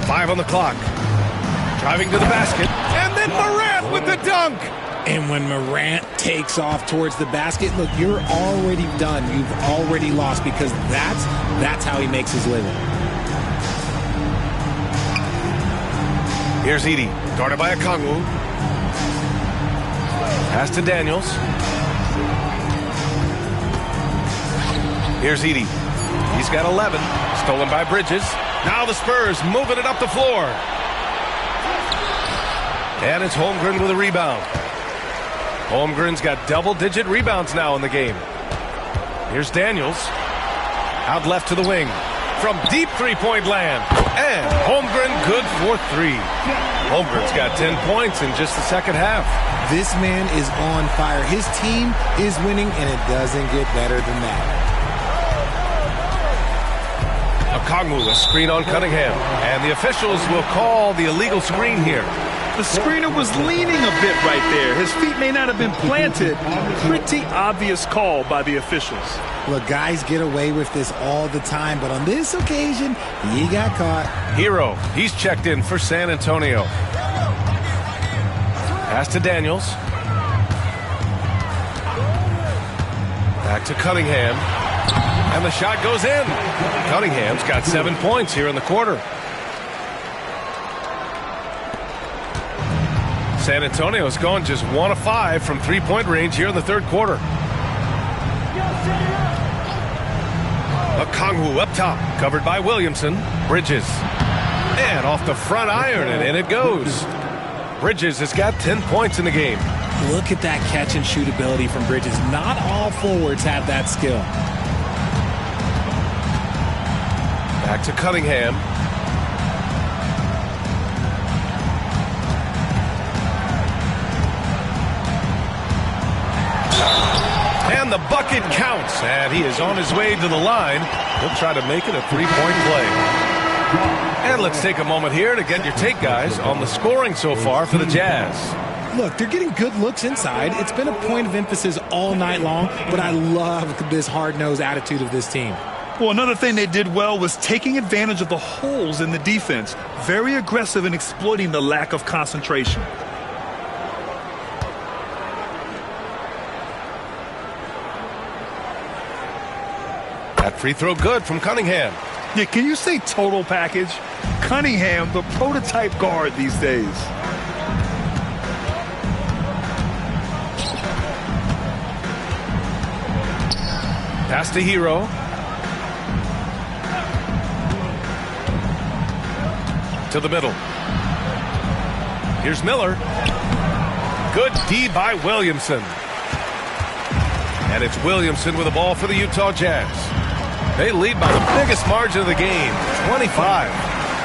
Five on the clock. Driving to the basket. And then Morant with the dunk. And when Morant takes off towards the basket, look, you're already done. You've already lost because that's how he makes his living. Here's Edey, guarded by Okongwu. Pass to Daniels. Here's Edey. He's got 11. Stolen by Bridges. Now the Spurs moving it up the floor. And it's Holmgren with a rebound. Holmgren's got double-digit rebounds now in the game. Here's Daniels. Out left to the wing. from deep three-point land. And Holmgren good for 3. Holmgren's got 10 points in just the second half. This man is on fire. His team is winning, and it doesn't get better than that. Okongwu, a screen on Cunningham. And the officials will call the illegal screen here. The screener was leaning a bit right there. His feet may not have been planted. Pretty obvious call by the officials. Look, guys get away with this all the time, but on this occasion, he got caught. Hero, he's checked in for San Antonio. Pass to Daniels. Back to Cunningham. And the shot goes in. Cunningham's got 7 points here in the quarter. San Antonio's gone just 1 of 5 from three-point range here in the third quarter. Okongwu up top, covered by Williamson. Bridges. And off the front iron, and in it goes. Bridges has got 10 points in the game. Look at that catch and shoot ability from Bridges. Not all forwards have that skill. Back to Cunningham. And the bucket counts, and he is on his way to the line. He'll try to make it a three-point play. And let's take a moment here to get your take, guys, on the scoring so far for the Jazz. Look, they're getting good looks inside. It's been a point of emphasis all night long, but I love this hard-nosed attitude of this team. Well, another thing they did well was taking advantage of the holes in the defense. Very aggressive in exploiting the lack of concentration. That free throw good from Cunningham. Yeah, can you say total package? Cunningham, the prototype guard these days. Pass to Hero. To the middle. Here's Miller. Good D by Williamson. And it's Williamson with the ball for the Utah Jazz. They lead by the biggest margin of the game, 25.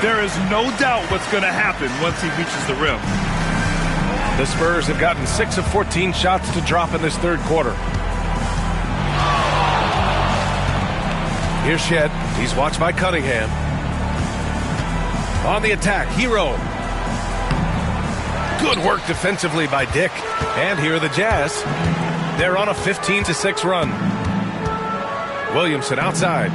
There is no doubt what's going to happen once he reaches the rim. The Spurs have gotten 6 of 14 shots to drop in this third quarter. Here's Shed. He's watched by Cunningham. On the attack, Hero. Good work defensively by Dick. And here are the Jazz. They're on a 15-6 run. Williamson outside.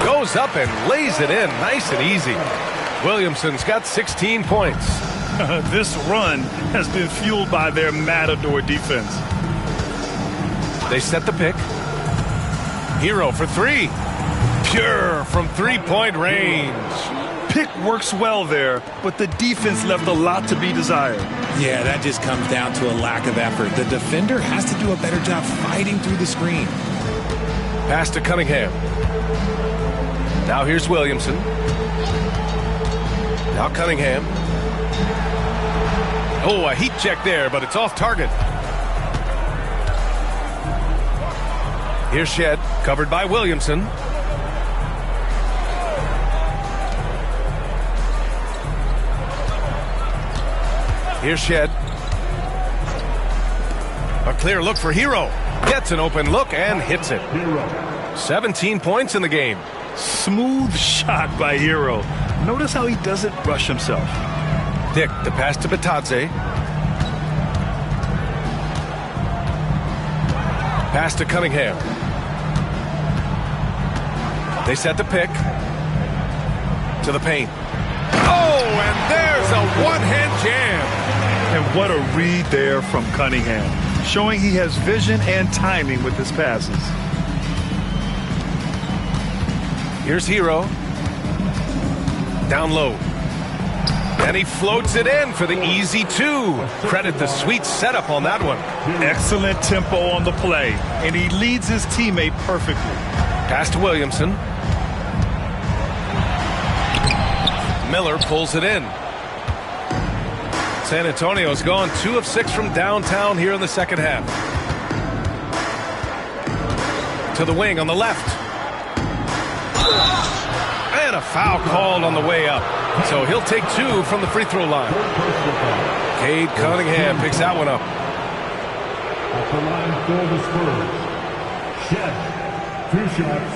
Goes up and lays it in nice and easy. Williamson's got 16 points. This run has been fueled by their matador defense. They set the pick. Hero for 3. Pure from three-point range. Pick works well there, but the defense left a lot to be desired. Yeah, that just comes down to a lack of effort. The defender has to do a better job fighting through the screen. Pass to Cunningham. Now here's Williamson. Now Cunningham. Oh, a heat check there, but it's off target. Here's Shed, covered by Williamson. Here's Shed. A clear look for Hero. Gets an open look and hits it. 17 points in the game. Smooth shot by Hero. Notice how he doesn't rush himself. Dick, the pass to Batadze. Pass to Cunningham. They set the pick. To the paint. Oh, and there's a one-hand jam. And what a read there from Cunningham, showing he has vision and timing with his passes. Here's Hero. Down low. And he floats it in for the easy 2. Credit the sweet setup on that one. Excellent tempo on the play, and he leads his teammate perfectly. Pass to Williamson. Miller pulls it in. San Antonio's gone 2 of 6 from downtown here in the second half. To the wing on the left. And a foul called on the way up. So he'll take 2 from the free throw line. Cade Cunningham picks that one up. At the line for the Spurs, Chet, 2 shots.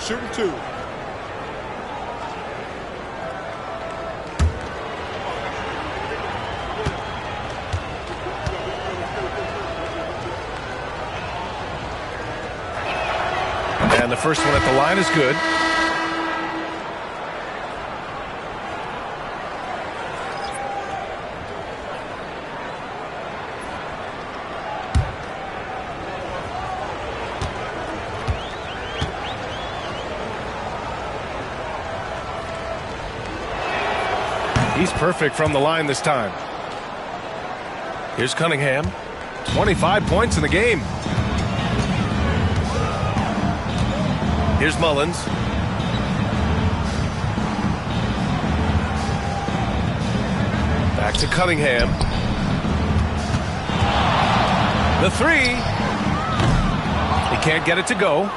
Shooting 2. And the first one at the line is good. He's perfect from the line this time. Here's Cunningham. 25 points in the game. Here's Mullins. Back to Cunningham. The 3. He can't get it to go.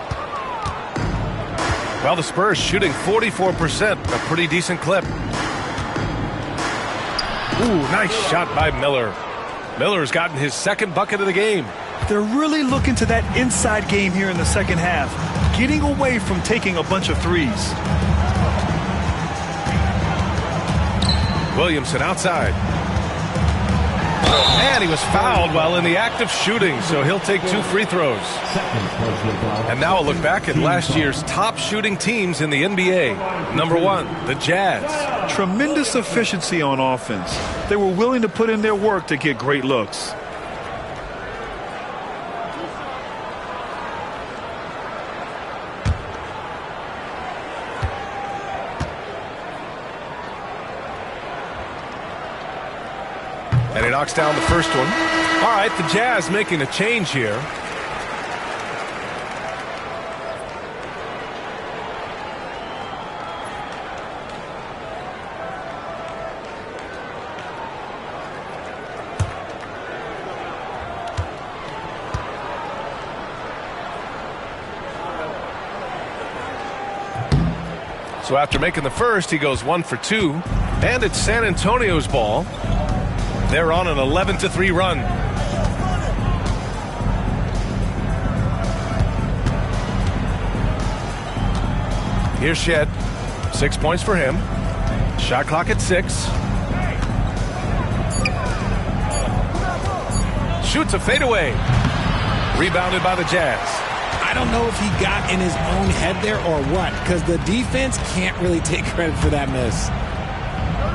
Well, the Spurs shooting 44%, a pretty decent clip. Ooh, nice shot by Miller. Miller's gotten his second bucket of the game. They're really looking to that inside game here in the second half, getting away from taking a bunch of threes. Williamson outside. And he was fouled while in the act of shooting, so he'll take 2 free throws. And now a look back at last year's top shooting teams in the NBA. Number 1, the Jazz. Tremendous efficiency on offense. They were willing to put in their work to get great looks. And he knocks down the first one. All right, the Jazz making a change here. So after making the first, he goes 1 for 2. And it's San Antonio's ball. They're on an 11-3 run. Here's Shed. 6 points for him. Shot clock at 6. Shoots a fadeaway. Rebounded by the Jazz. I don't know if he got in his own head there or what, because the defense can't really take credit for that miss.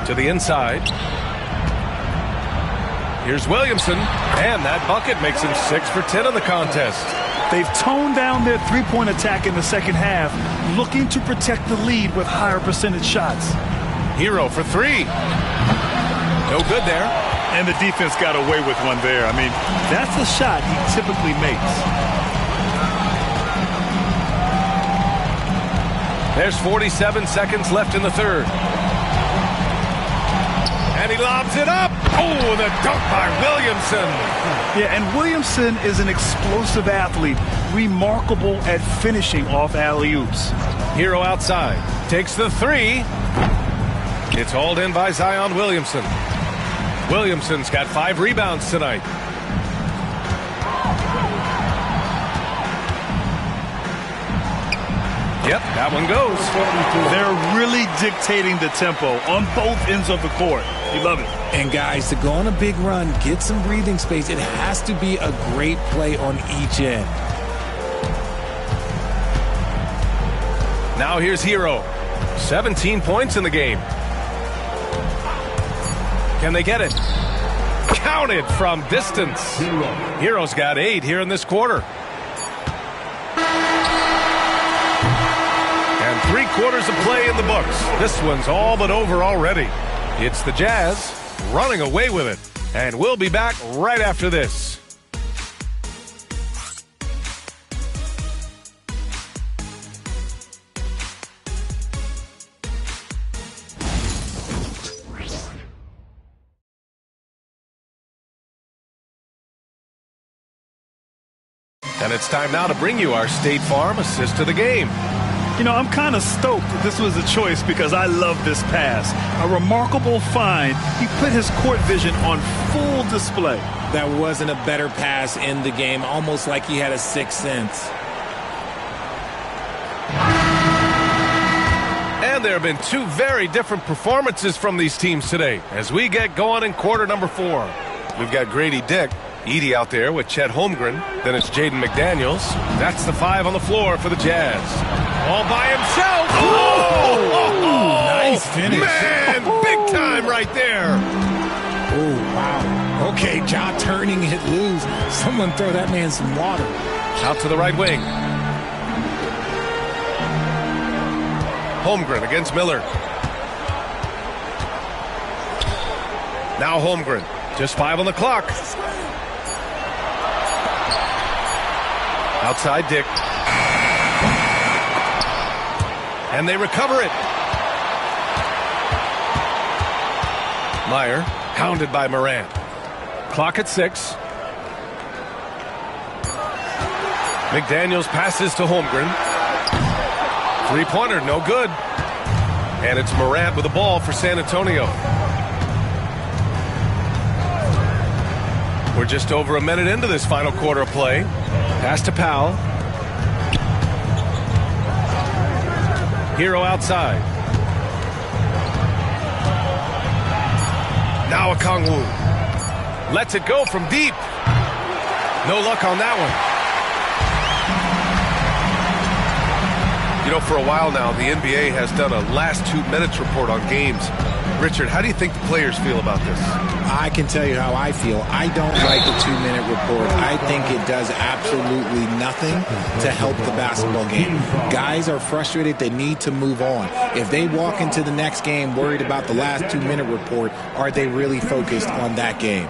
To the inside. Here's Williamson, and that bucket makes him 6 for 10 in the contest. They've toned down their three-point attack in the second half, looking to protect the lead with higher percentage shots. Hero for 3. No good there. And the defense got away with one there. I mean, that's the shot he typically makes. There's 47 seconds left in the third. And he lobs it up. Oh, the dunk by Williamson. Yeah, and Williamson is an explosive athlete, remarkable at finishing off alley-oops. Hero outside. Takes the 3. It's hauled in by Zion Williamson. Williamson's got 5 rebounds tonight. Yep, that one goes. They're really dictating the tempo on both ends of the court. You love it. And guys, to go on a big run, get some breathing space, it has to be a great play on each end. Now here's Hero. 17 points in the game. Can they get it? Counted from distance. Hero's got 8 here in this quarter. And 3/4 of play in the books. This one's all but over already. It's the Jazz running away with it. And we'll be back right after this. And it's time now to bring you our State Farm assist of the game. You know, I'm kind of stoked this was a choice because I love this pass. A remarkable find. He put his court vision on full display. That wasn't a better pass in the game, almost like he had a sixth sense. And there have been two very different performances from these teams today as we get going in quarter number 4. We've got Grady Dick, Edey out there with Chet Holmgren. Then it's Jaden McDaniels. That's the 5 on the floor for the Jazz. All by himself. Oh! Nice finish. Man, big time right there. Oh, wow. Okay, Ja turning it loose. Someone throw that man some water. Out to the right wing. Holmgren against Miller. Now Holmgren. Just 5 on the clock. Outside Dick. And they recover it. Meyer, hounded by Morant. Clock at 6. McDaniels passes to Holmgren. Three-pointer, no good. And it's Morant with the ball for San Antonio. We're just over a minute into this final quarter of play. Pass to Powell. Hero outside. Now Okongwu. Lets it go from deep. No luck on that one. You know, for a while now, the NBA has done a last 2 minutes report on games. Richard, how do you think the players feel about this? I can tell you how I feel. I don't like the 2-minute report. I think it does absolutely nothing to help the basketball game. Guys are frustrated. They need to move on. If they walk into the next game worried about the last 2-minute report, are they really focused on that game?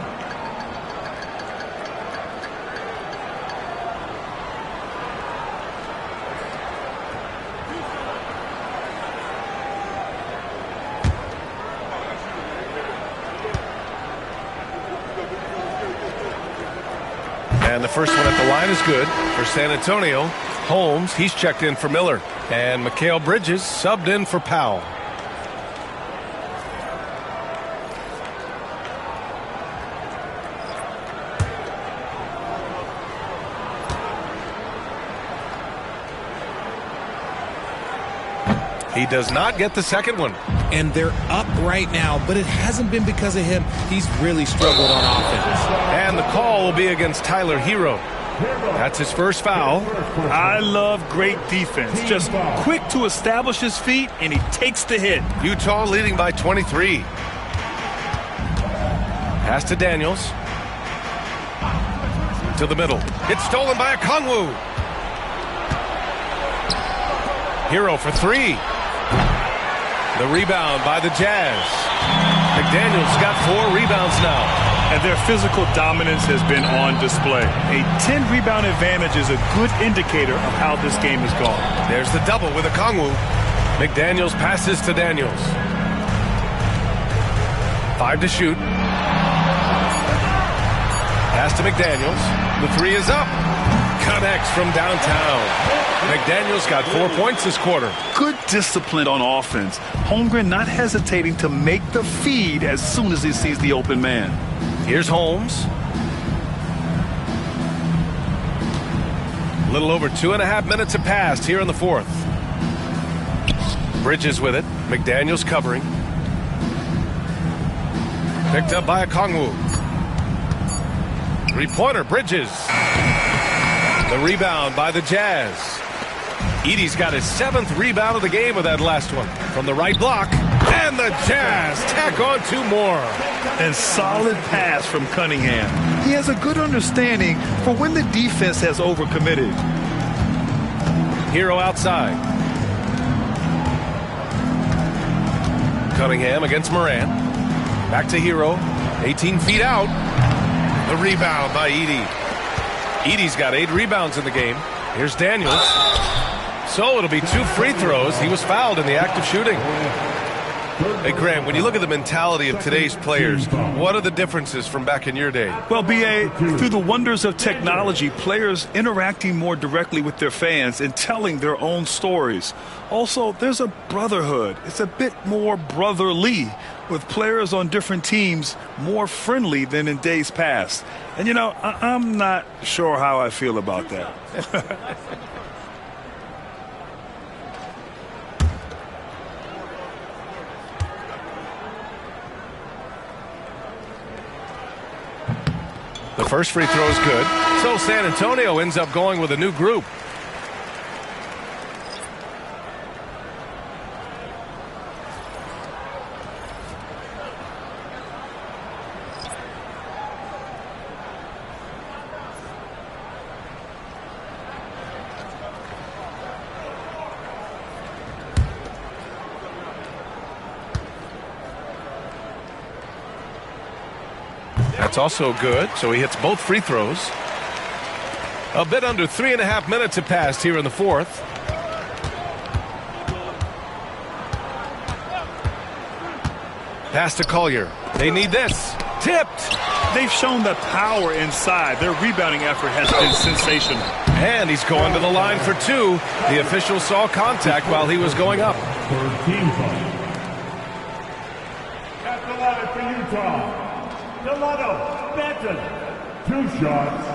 And the first one at the line is good for San Antonio. Holmes, he's checked in for Miller. And Mikal Bridges subbed in for Powell. He does not get the second one. And they're up right now, but it hasn't been because of him. He's really struggled on offense. And the call will be against Tyler Hero. That's his first foul. I love great defense. Just quick to establish his feet, and he takes the hit. Utah leading by 23. Pass to Daniels. To the middle. It's stolen by Okongwu. Hero for 3. The rebound by the Jazz. McDaniels got 4 rebounds now. And their physical dominance has been on display. A 10-rebound advantage is a good indicator of how this game has gone. There's the double with Okongwu. McDaniels passes to Daniels. 5 to shoot. Pass to McDaniels. The 3 is up. Connects from downtown. McDaniels got 4 points this quarter. Good discipline on offense. Holmgren not hesitating to make the feed as soon as he sees the open man. Here's Holmes. A little over 2.5 minutes have passed here in the 4th. Bridges with it. McDaniels covering. Picked up by Okongwu. Three-pointer, Bridges. The rebound by the Jazz. Edey's got his 7th rebound of the game with that last one. From the right block. And the Jazz tack on 2 more. And solid pass from Cunningham. He has a good understanding for when the defense has overcommitted. Hero outside. Cunningham against Morant. Back to Hero. 18 feet out. The rebound by Edey. Edey's got 8 rebounds in the game. Here's Daniels. So it'll be 2 free throws. He was fouled in the act of shooting. Hey, Graham, when you look at the mentality of today's players, what are the differences from back in your day? Well, B.A., through the wonders of technology, players interacting more directly with their fans and telling their own stories. Also, there's a brotherhood. It's a bit more brotherly, with players on different teams more friendly than in days past. And, you know, I'm not sure how I feel about that. The first free throw is good. So San Antonio ends up going with a new group. That's also good, so he hits both free throws. A bit under 3.5 minutes have passed here in the fourth. Pass to Collier. They need this. Tipped. They've shown the power inside. Their rebounding effort has been sensational. And he's going to the line for two. The official saw contact while he was going up. For team foul. At the line for Utah. Delano Benton, 2 shots.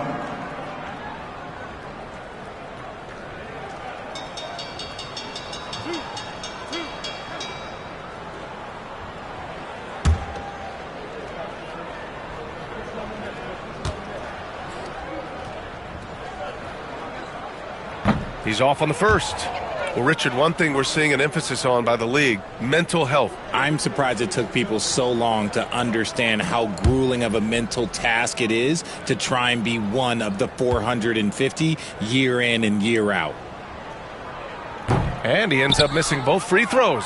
He's off on the first. Well, Richard, one thing we're seeing an emphasis on by the league, mental health. I'm surprised it took people so long to understand how grueling of a mental task it is to try and be one of the 450 year in and year out. And he ends up missing both free throws.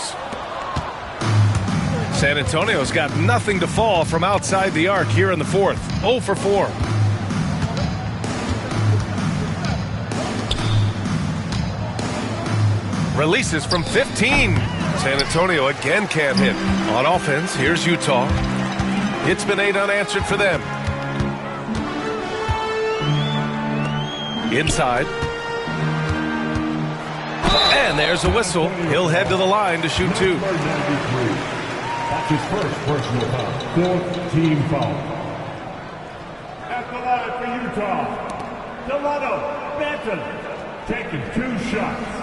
San Antonio's got nothing to fall from outside the arc here in the fourth. 0 for 4. Releases from 15. San Antonio again can't hit. On offense, here's Utah. It's been 8 unanswered for them. Inside. And there's a whistle. He'll head to the line to shoot 2. That's his first personal foul. 4th team foul. At the line for Utah. Delano Benton taking 2 shots.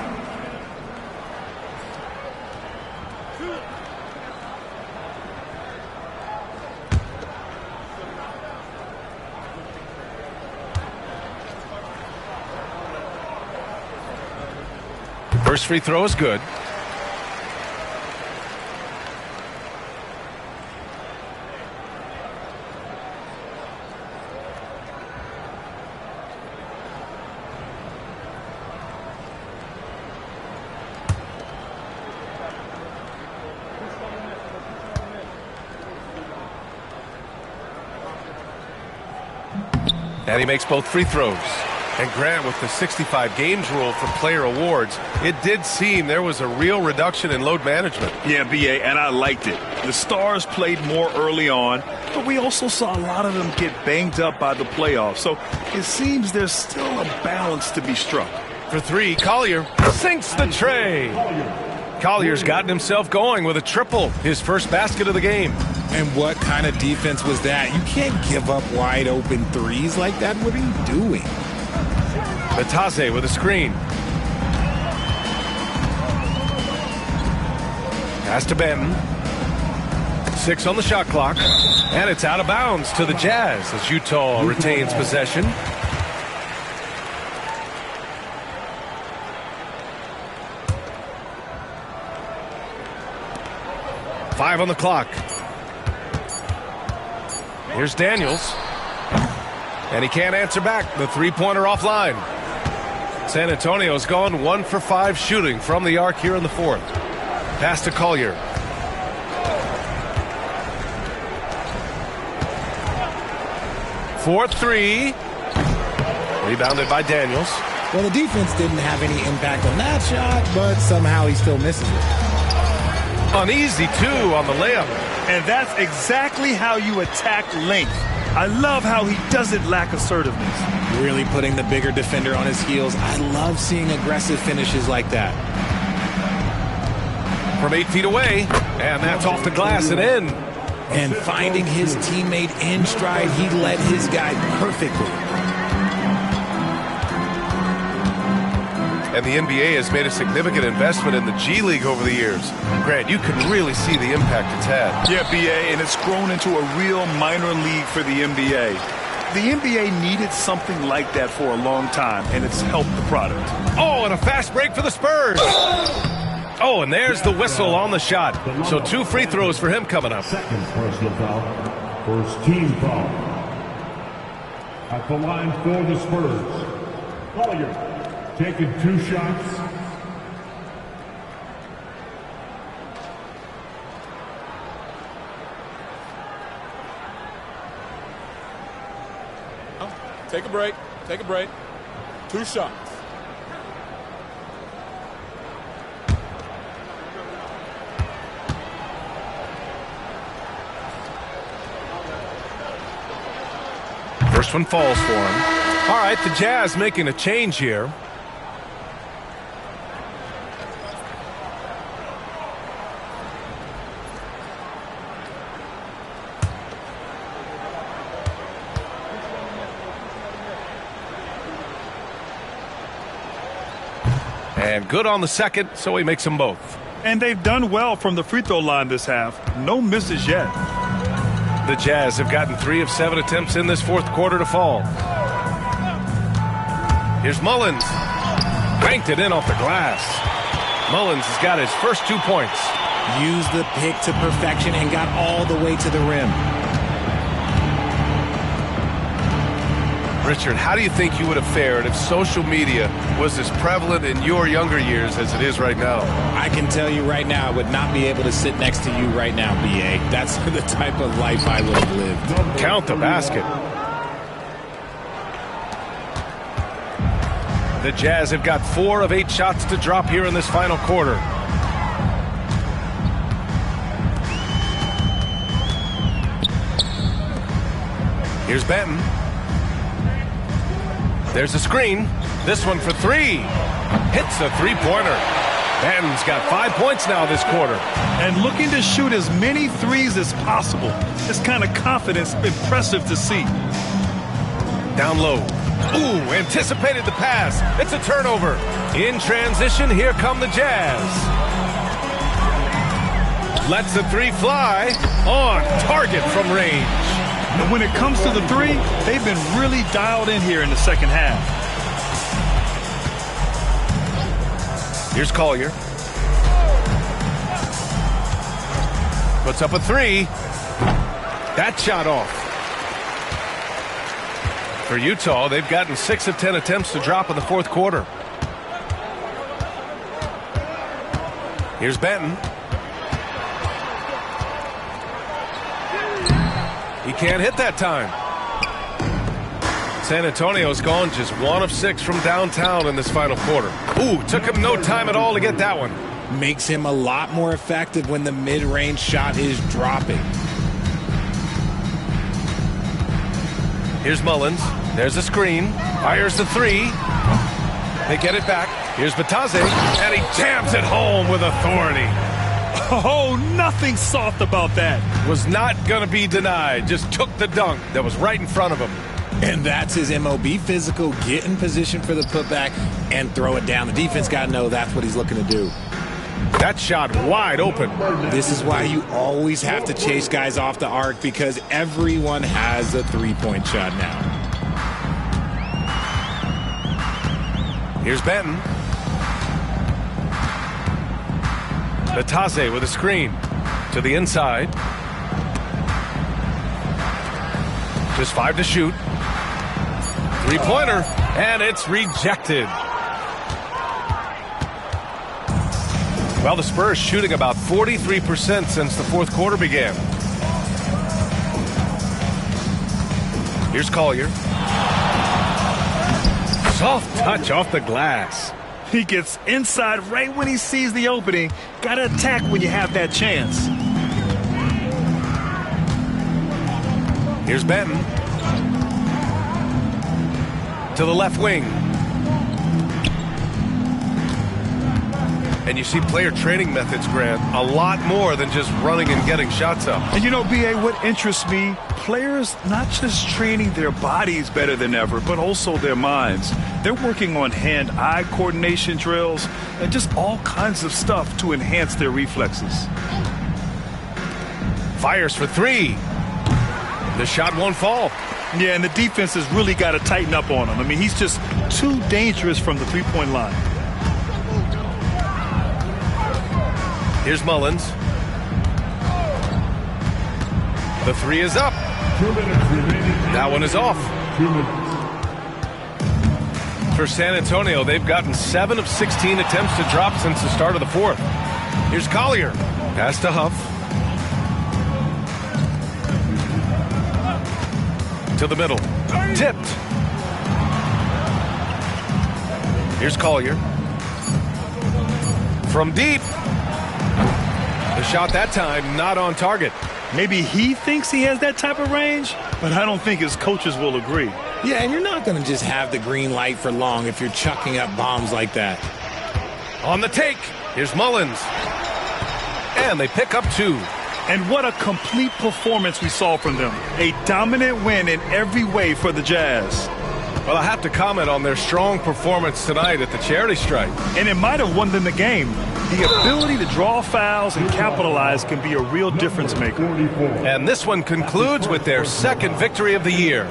First free throw is good. And he makes both free throws. And Grant, with the 65 games rule for player awards, it did seem there was a real reduction in load management. Yeah, B.A., and I liked it. The Stars played more early on, but we also saw a lot of them get banged up by the playoffs. So it seems there's still a balance to be struck. For 3, Collier sinks the tray. Collier's gotten himself going with a triple, his first basket of the game. And what kind of defense was that? You can't give up wide open threes like that. What are you doing? Bataze with a screen. Pass to Benton. 6 on the shot clock. And it's out of bounds to the Jazz as Utah retains possession. Five on the clock. Here's Daniels. And he can't answer back. The three-pointer offline. San Antonio's gone 1 for 5 shooting from the arc here in the fourth. Pass to Collier. For 3. Rebounded by Daniels. Well, the defense didn't have any impact on that shot, but somehow he still misses it. Uneasy, too, on the layup. And that's exactly how you attack length. I love how he doesn't lack assertiveness. Really putting the bigger defender on his heels. I love seeing aggressive finishes like that. From 8 feet away, and that's off the glass and in. And finding his teammate in stride, he led his guy perfectly. And the NBA has made a significant investment in the G League over the years. Grant, you can really see the impact it's had. Yeah, BA, and it's grown into a real minor league for the NBA. The NBA needed something like that for a long time, and it's helped the product. Oh, and a fast break for the Spurs. Oh, and there's the whistle on the shot. So 2 free throws for him coming up. Second personal foul. First team foul. At the line for the Spurs, Collier taking 2 shots. Take a break. Take a break. 2 shots. First one falls for him. All right, the Jazz making a change here. And good on the second, so he makes them both. And they've done well from the free throw line this half. No misses yet. The Jazz have gotten 3 of 7 attempts in this fourth quarter to fall. Here's Mullins. Banked it in off the glass. Mullins has got his first 2 points. Used the pick to perfection and got all the way to the rim. Richard, how do you think you would have fared if social media was as prevalent in your younger years as it is right now? I can tell you right now, I would not be able to sit next to you right now, BA. That's the type of life I would have lived. Count the basket. The Jazz have got 4 of 8 shots to drop here in this final quarter. Here's Benton. There's a screen. This one for 3. Hits a 3-pointer. Benton's got 5 points now this quarter. And looking to shoot as many threes as possible. This kind of confidence, impressive to see. Down low. Ooh, anticipated the pass. It's a turnover. In transition, here come the Jazz. Lets the 3 fly. On target from range. And when it comes to the 3, they've been really dialed in here in the second half. Here's Collier. Puts up a 3. That shot off. For Utah, they've gotten 6 of 10 attempts to drop in the fourth quarter. Here's Benton. He can't hit that time. San Antonio's gone just 1 of 6 from downtown in this final quarter. Ooh, took him no time at all to get that one. Makes him a lot more effective when the mid-range shot is dropping. Here's Mullins. There's a screen. Fires the 3. They get it back. Here's Batase, and he jams it home with authority. Oh, nothing soft about that. Was not going to be denied. Just took the dunk that was right in front of him. And that's his MOB physical. Get in position for the putback and throw it down. The defense got to know that's what he's looking to do. That shot wide open. This is why you always have to chase guys off the arc, because everyone has a 3-point shot now. Here's Benton. Batase with a screen to the inside. Just 5 to shoot. 3-pointer, and it's rejected. Well, the Spurs shooting about 43% since the fourth quarter began. Here's Collier. Soft touch off the glass. He gets inside right when he sees the opening. Got to attack when you have that chance. Here's Benton. To the left wing. And you see player training methods, Grant, a lot more than just running and getting shots up. And you know, B.A., what interests me, players not just training their bodies better than ever, but also their minds. They're working on hand-eye coordination drills and just all kinds of stuff to enhance their reflexes. Fires for three. The shot won't fall. Yeah, and the defense has really got to tighten up on him. I mean, he's just too dangerous from the three-point line. Here's Mullins. The three is up. That one is off. For San Antonio, they've gotten 7 of 16 attempts to drop since the start of the fourth. Here's Collier. Pass to Huff. To the middle. Tipped. Here's Collier. From deep. The shot that time not on target. Maybe he thinks he has that type of range, but I don't think his coaches will agree. Yeah, and you're not going to just have the green light for long if you're chucking up bombs like that. On the take. Here's Mullins. And they pick up 2. And what a complete performance we saw from them. A dominant win in every way for the Jazz. Well, I have to comment on their strong performance tonight at the charity stripe. And it might have won them the game. The ability to draw fouls and capitalize can be a real difference maker. And this one concludes with their second victory of the year.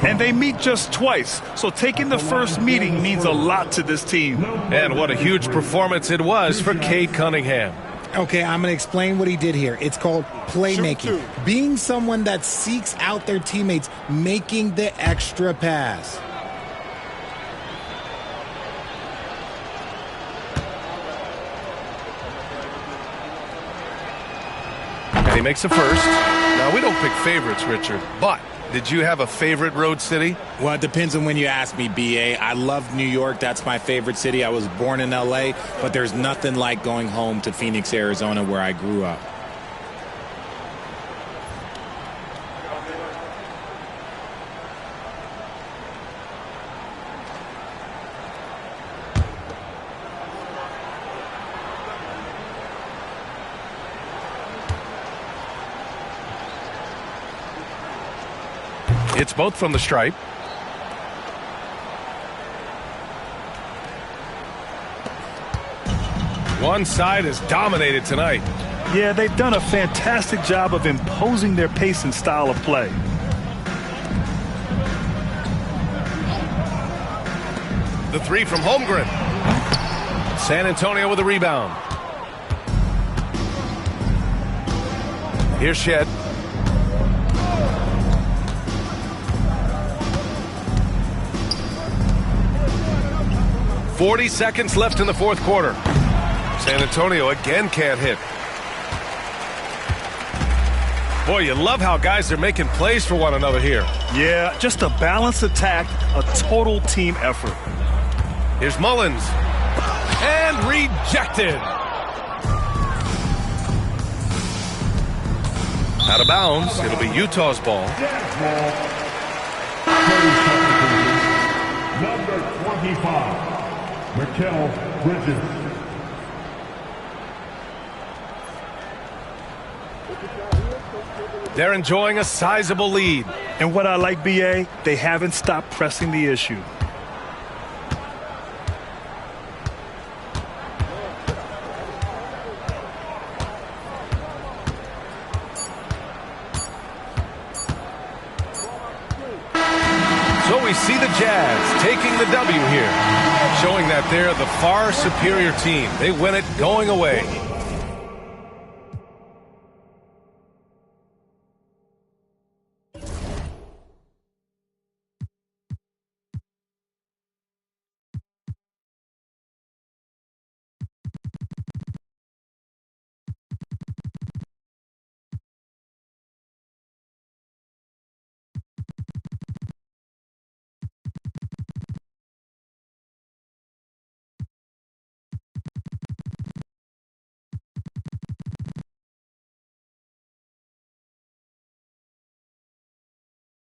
And they meet just twice, so taking the first meeting means a lot to this team. And what a huge performance it was for Cade Cunningham. Okay, I'm going to explain what he did here. It's called playmaking. Being someone that seeks out their teammates, making the extra pass. And he makes a first. Now, we don't pick favorites, Richard, but did you have a favorite road city? Well, it depends on when you ask me, B.A. I love New York. That's my favorite city. I was born in L.A., but there's nothing like going home to Phoenix, Arizona, where I grew up. It's both from the stripe. One side is dominated tonight. Yeah, they've done a fantastic job of imposing their pace and style of play. The three from Holmgren. San Antonio with a rebound. Here's Shed. .40 seconds left in the fourth quarter. San Antonio again can't hit. Boy, you love how guys are making plays for one another here. Yeah, just a balanced attack, a total team effort. Here's Mullins. And rejected. Out of bounds. It'll be Utah's ball. Number 25. Mikal Bridges. They're enjoying a sizable lead. And what I like, B.A., they haven't stopped pressing the issue. So we see the Jazz taking the W here, showing that they're the far superior team. They win it going away.